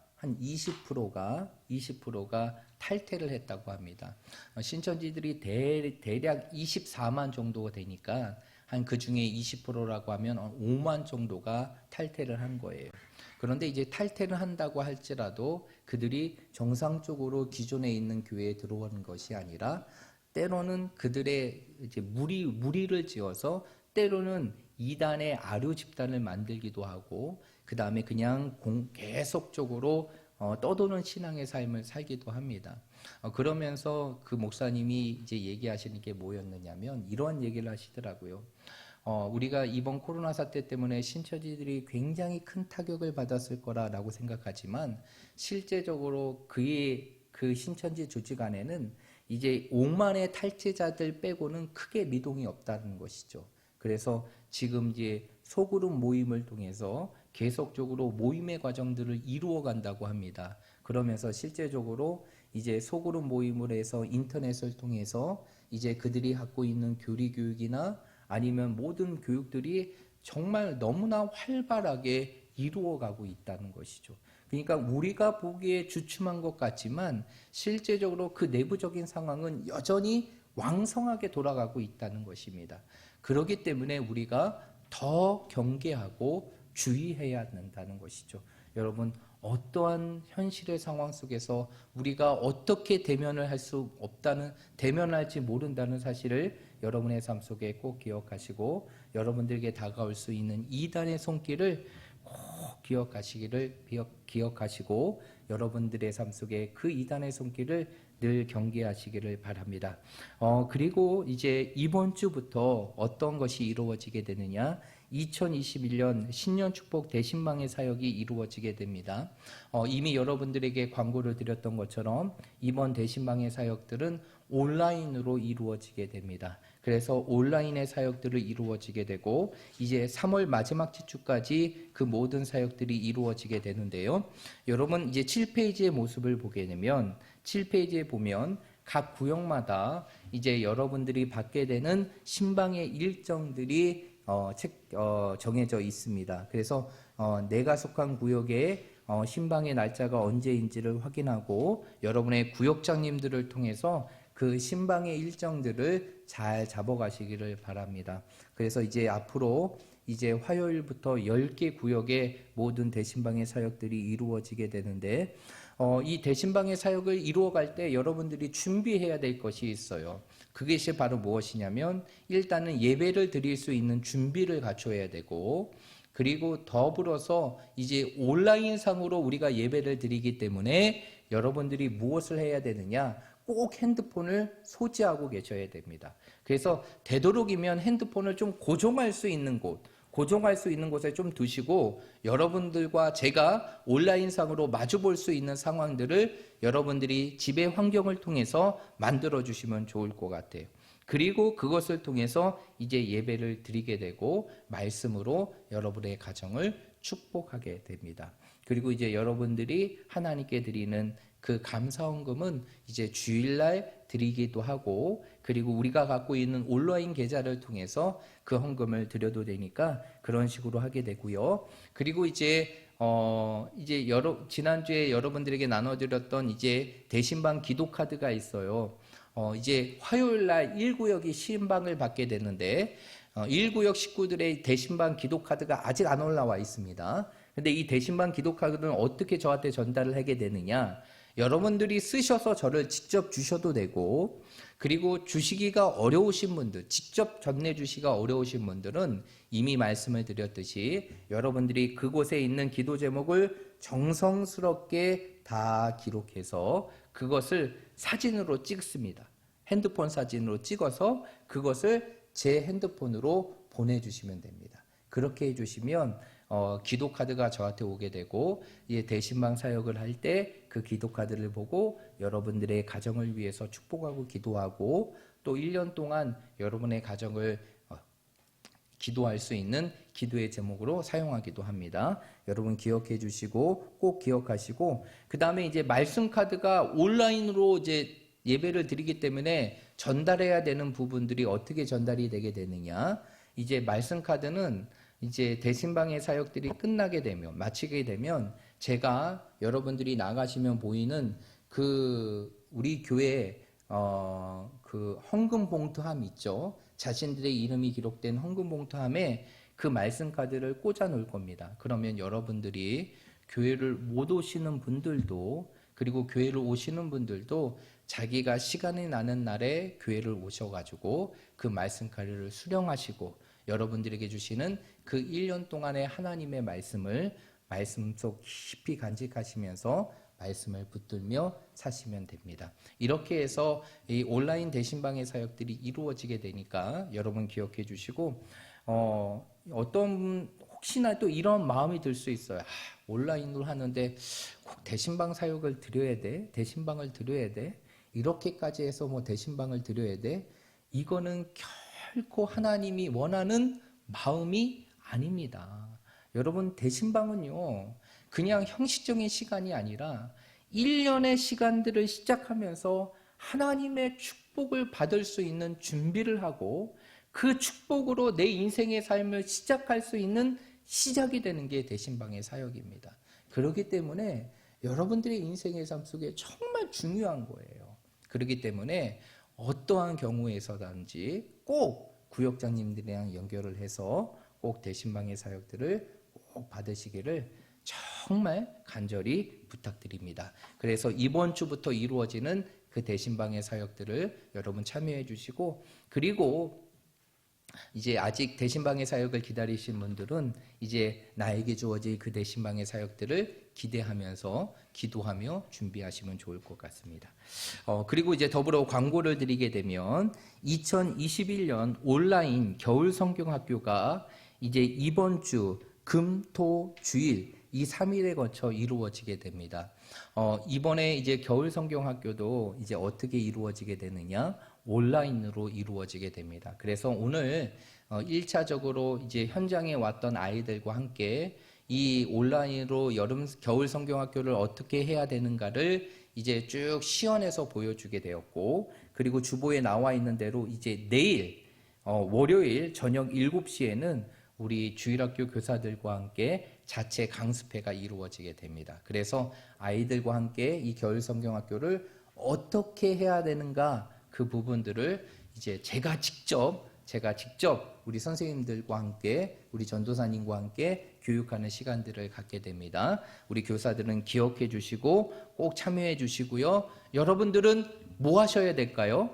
탈퇴를 했다고 합니다. 신천지들이 대략 24만 정도가 되니까 한 그 중에 20%라고 하면 5만 정도가 탈퇴를 한 거예요. 그런데 이제 탈퇴를 한다고 할지라도 그들이 정상적으로 기존에 있는 교회에 들어오는 것이 아니라, 때로는 그들의 이제 무리를 지어서 때로는 이단의 아류 집단을 만들기도 하고, 그 다음에 그냥 계속적으로 떠도는 신앙의 삶을 살기도 합니다. 그러면서 그 목사님이 이제 얘기하시는 게 뭐였느냐면 이런 얘기를 하시더라고요. 우리가 이번 코로나 사태 때문에 신천지들이 굉장히 큰 타격을 받았을 거라고 생각하지만, 실제적으로 그 신천지 조직 안에는 이제 5만의 탈퇴자들 빼고는 크게 미동이 없다는 것이죠. 그래서 지금 이제 소그룹 모임을 통해서 계속적으로 모임의 과정들을 이루어 간다고 합니다. 그러면서 실제적으로 이제 소그룹 모임을 해서 인터넷을 통해서 이제 그들이 갖고 있는 교리 교육이나 아니면 모든 교육들이 정말 너무나 활발하게 이루어가고 있다는 것이죠. 그러니까 우리가 보기에 주춤한 것 같지만 실제적으로 그 내부적인 상황은 여전히 왕성하게 돌아가고 있다는 것입니다. 그렇기 때문에 우리가 더 경계하고 주의해야 된다는 것이죠. 여러분, 어떠한 현실의 상황 속에서 우리가 어떻게 대면을 할 수 없다는, 대면할지 모른다는 사실을 여러분의 삶 속에 꼭 기억하시고, 여러분들에게 다가올 수 있는 이단의 손길을 꼭 기억하시고 여러분들의 삶 속에 그 이단의 손길을 늘 경계하시기를 바랍니다. 그리고 이제 이번 주부터 어떤 것이 이루어지게 되느냐, 2021년 신년 축복 대신방의 사역이 이루어지게 됩니다. 이미 여러분들에게 광고를 드렸던 것처럼 이번 대신방의 사역들은 온라인으로 이루어지게 됩니다. 그래서 온라인의 사역들을 이루어지게 되고, 이제 3월 마지막 주까지 그 모든 사역들이 이루어지게 되는데요. 여러분, 이제 7페이지의 모습을 보게 되면, 7페이지에 보면 각 구역마다 이제 여러분들이 받게 되는 신방의 일정들이 정해져 있습니다. 그래서 내가 속한 구역에 신방의 날짜가 언제인지를 확인하고 여러분의 구역장님들을 통해서 그 신방의 일정들을 잘 잡아가시기를 바랍니다. 그래서 이제 앞으로 이제 화요일부터 10개 구역의 모든 대신방의 사역들이 이루어지게 되는데 이 대신방의 사역을 이루어갈 때 여러분들이 준비해야 될 것이 있어요. 그것이 바로 무엇이냐면 일단은 예배를 드릴 수 있는 준비를 갖춰야 되고 그리고 더불어서 이제 온라인상으로 우리가 예배를 드리기 때문에 여러분들이 무엇을 해야 되느냐? 꼭 핸드폰을 소지하고 계셔야 됩니다. 그래서 되도록이면 핸드폰을 좀 고정할 수 있는 곳에 좀 두시고 여러분들과 제가 온라인상으로 마주볼 수 있는 상황들을 여러분들이 집의 환경을 통해서 만들어 주시면 좋을 것 같아요. 그리고 그것을 통해서 이제 예배를 드리게 되고 말씀으로 여러분의 가정을 축복하게 됩니다. 그리고 이제 여러분들이 하나님께 드리는 그 감사헌금은 이제 주일날 드리기도 하고 그리고 우리가 갖고 있는 온라인 계좌를 통해서 그 헌금을 드려도 되니까 그런 식으로 하게 되고요. 그리고 이제 지난주에 여러분들에게 나눠드렸던 이제 대신방 기도 카드가 있어요. 이제 화요일날 1구역이 신방을 받게 되는데 1구역 식구들의 대신방 기도 카드가 아직 안 올라와 있습니다. 근데 이 대신방 기도 카드는 어떻게 저한테 전달을 하게 되느냐? 여러분들이 쓰셔서 저를 직접 주셔도 되고 그리고 주시기가 어려우신 분들, 직접 전해주시기가 어려우신 분들은 이미 말씀을 드렸듯이 여러분들이 그곳에 있는 기도 제목을 정성스럽게 다 기록해서 그것을 사진으로 찍습니다. 핸드폰 사진으로 찍어서 그것을 제 핸드폰으로 보내주시면 됩니다. 그렇게 해주시면 기도 카드가 저한테 오게 되고 대신방 사역을 할 때 그 기도 카드를 보고 여러분들의 가정을 위해서 축복하고 기도하고 또 1년 동안 여러분의 가정을 기도할 수 있는 기도의 제목으로 사용하기도 합니다. 여러분 기억해 주시고 꼭 기억하시고 그 다음에 이제 말씀 카드가 온라인으로 이제 예배를 드리기 때문에 전달해야 되는 부분들이 어떻게 전달이 되게 되느냐? 이제 말씀 카드는 이제 대신방의 사역들이 끝나게 되면 마치게 되면 제가 여러분들이 나가시면 보이는 그 우리 교회 그 헌금 봉투함 있죠. 자신들의 이름이 기록된 헌금 봉투함에 그 말씀 카드를 꽂아 놓을 겁니다. 그러면 여러분들이 교회를 못 오시는 분들도 그리고 교회를 오시는 분들도 자기가 시간이 나는 날에 교회를 오셔가지고 그 말씀 카드를 수령하시고 여러분들에게 주시는 그 1년 동안의 하나님의 말씀을 말씀 속 깊이 간직하시면서 말씀을 붙들며 사시면 됩니다. 이렇게 해서 이 온라인 대신방의 사역들이 이루어지게 되니까 여러분 기억해 주시고 어떤 혹시나 또 이런 마음이 들 수 있어요. 온라인으로 하는데 꼭 대신방 사역을 드려야 돼? 대신방을 드려야 돼? 이렇게까지 해서 뭐 대신방을 드려야 돼? 이거는 결코 하나님이 원하는 마음이 아닙니다. 여러분 대신방은요 그냥 형식적인 시간이 아니라 1년의 시간들을 시작하면서 하나님의 축복을 받을 수 있는 준비를 하고 그 축복으로 내 인생의 삶을 시작할 수 있는 시작이 되는 게 대신방의 사역입니다. 그렇기 때문에 여러분들의 인생의 삶 속에 정말 중요한 거예요. 그렇기 때문에 어떠한 경우에서든지 꼭 구역장님들이랑 연결을 해서 꼭 대신방의 사역들을 꼭 받으시기를 정말 간절히 부탁드립니다. 그래서 이번 주부터 이루어지는 그 대신방의 사역들을 여러분 참여해 주시고 그리고 이제 아직 대신방의 사역을 기다리신 분들은 이제 나에게 주어질 그 대신방의 사역들을 기대하면서 기도하며 준비하시면 좋을 것 같습니다. 그리고 이제 더불어 광고를 드리게 되면 2021년 온라인 겨울 성경학교가 이제 이번 주 금, 토, 주일 이 3일에 거쳐 이루어지게 됩니다. 이번에 이제 겨울 성경학교도 이제 어떻게 이루어지게 되느냐? 온라인으로 이루어지게 됩니다. 그래서 오늘 1차적으로 이제 현장에 왔던 아이들과 함께 이 온라인으로 겨울 성경학교를 어떻게 해야 되는가를 이제 쭉 시연해서 보여주게 되었고, 그리고 주보에 나와 있는 대로 이제 내일 월요일 저녁 7시에는 우리 주일학교 교사들과 함께 자체 강습회가 이루어지게 됩니다. 그래서 아이들과 함께 이 겨울 성경학교를 어떻게 해야 되는가 그 부분들을 이제 제가 직접 우리 선생님들과 함께 우리 전도사님과 함께 교육하는 시간들을 갖게 됩니다. 우리 교사들은 기억해 주시고 꼭 참여해 주시고요. 여러분들은 뭐 하셔야 될까요?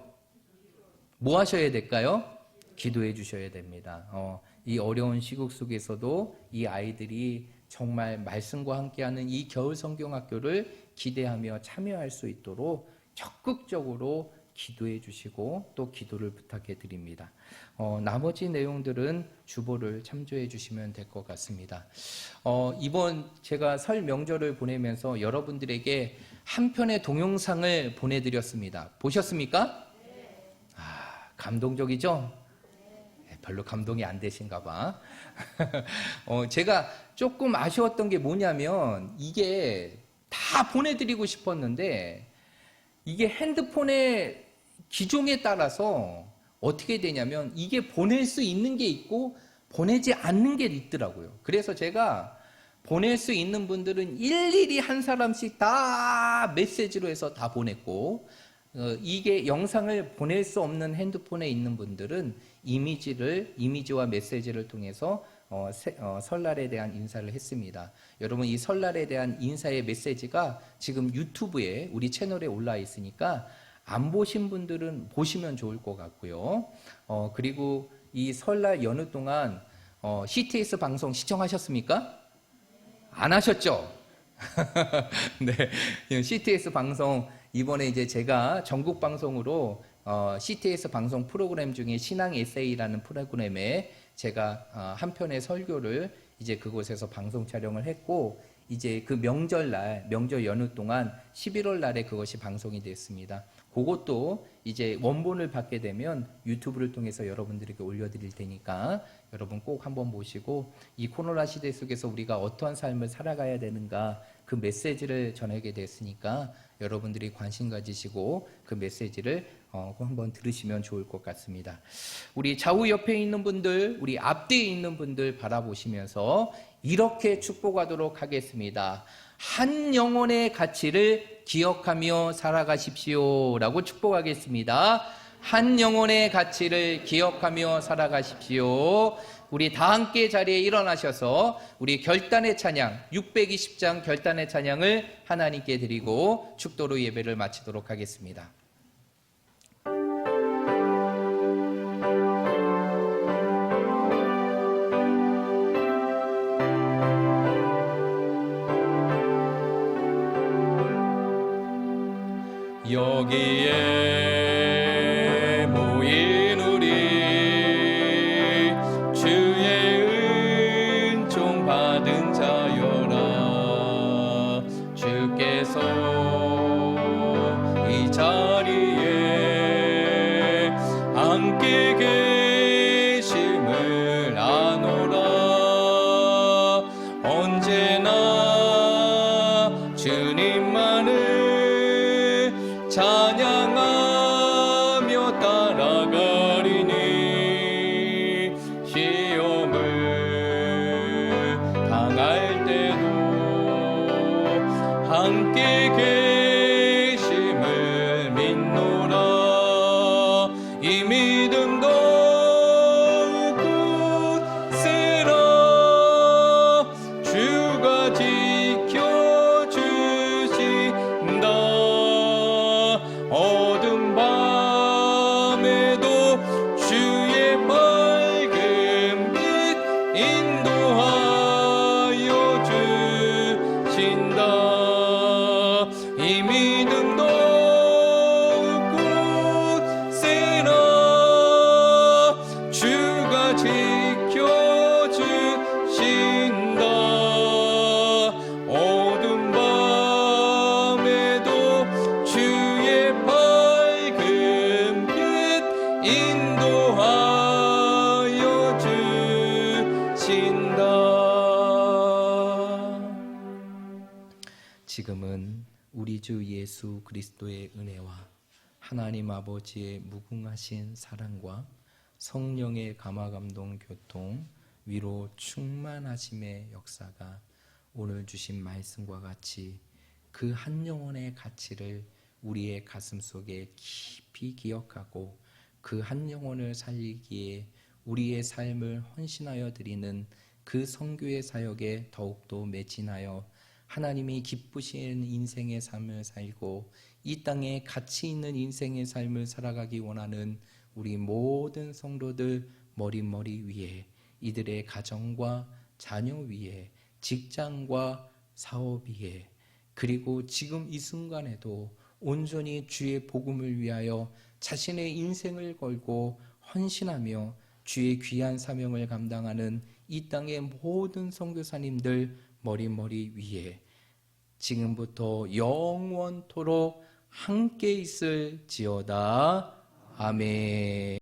뭐 하셔야 될까요? 기도해 주셔야 됩니다. 이 어려운 시국 속에서도 이 아이들이 정말 말씀과 함께하는 이 겨울 성경학교를 기대하며 참여할 수 있도록 적극적으로 기도해 주시고 또 기도를 부탁해 드립니다. 나머지 내용들은 주보를 참조해 주시면 될 것 같습니다. 이번 제가 설 명절을 보내면서 여러분들에게 한 편의 동영상을 보내드렸습니다. 보셨습니까? 감동적이죠? 별로 감동이 안 되신가 봐. 제가 조금 아쉬웠던 게 뭐냐면 이게 다 보내드리고 싶었는데 이게 핸드폰의 기종에 따라서 어떻게 되냐면 이게 보낼 수 있는 게 있고 보내지 않는 게 있더라고요. 그래서 제가 보낼 수 있는 분들은 일일이 한 사람씩 다 메시지로 해서 다 보냈고 이게 영상을 보낼 수 없는 핸드폰에 있는 분들은 이미지와 메시지를 통해서 설날에 대한 인사를 했습니다. 여러분 이 설날에 대한 인사의 메시지가 지금 유튜브에 우리 채널에 올라 있으니까 안 보신 분들은 보시면 좋을 것 같고요. 그리고 이 설날 연휴 동안 CTS 방송 시청하셨습니까? 안 하셨죠? 네, CTS 방송 이번에 이제 제가 전국 방송으로 CTS 방송 프로그램 중에 신앙 에세이라는 프로그램에 제가 한 편의 설교를 이제 그곳에서 방송 촬영을 했고 이제 그 명절 연휴 동안 11월 날에 그것이 방송이 됐습니다. 그것도 이제 원본을 받게 되면 유튜브를 통해서 여러분들에게 올려드릴 테니까 여러분 꼭 한번 보시고 이 코로나 시대 속에서 우리가 어떠한 삶을 살아가야 되는가 그 메시지를 전하게 됐으니까 여러분들이 관심 가지시고 그 메시지를 한번 들으시면 좋을 것 같습니다. 우리 좌우 옆에 있는 분들, 우리 앞뒤에 있는 분들 바라보시면서 이렇게 축복하도록 하겠습니다. 한 영혼의 가치를 기억하며 살아가십시오 라고 축복하겠습니다. 한 영혼의 가치를 기억하며 살아가십시오. 우리 다 함께 자리에 일어나셔서 우리 결단의 찬양 620장 결단의 찬양을 하나님께 드리고 축도로 예배를 마치도록 하겠습니다. 여기에 모인 우리 주의 은총 받은 자여라. 주께서 이 자리에 함께 계심을 아노라. 언제나 주님만을 찬양하며 따라가리니 시험을 당할 때도 함께 계심을 믿노라. 이 믿음 더욱 굳세라. 주가 지켜주신다. 어두운 밤에도 주의 밝은 빛 인도하여 주신다. 이 믿음 더욱 굳세라. 주가 지켜주신다. 어두운 밤에도 주의 밝은 빛 인도하여 주신다. 지금은 우리 주 예수 그리스도의 은혜와 하나님 아버지의 무궁하신 사랑과 성령의 감화감동 교통 위로 충만하심의 역사가 오늘 주신 말씀과 같이 그 한 영혼의 가치를 우리의 가슴 속에 깊이 기억하고 그 한 영혼을 살리기에 우리의 삶을 헌신하여 드리는 그 선교의 사역에 더욱더 매진하여 하나님이 기쁘시는 인생의 삶을 살고 이 땅에 가치 있는 인생의 삶을 살아가기 원하는 우리 모든 성도들 머리 위에 이들의 가정과 자녀 위에 직장과 사업 위에 그리고 지금 이 순간에도 온전히 주의 복음을 위하여 자신의 인생을 걸고 헌신하며 주의 귀한 사명을 감당하는 이 땅의 모든 선교사님들 머리 위에 지금부터 영원토록 함께 있을지어다. 아멘.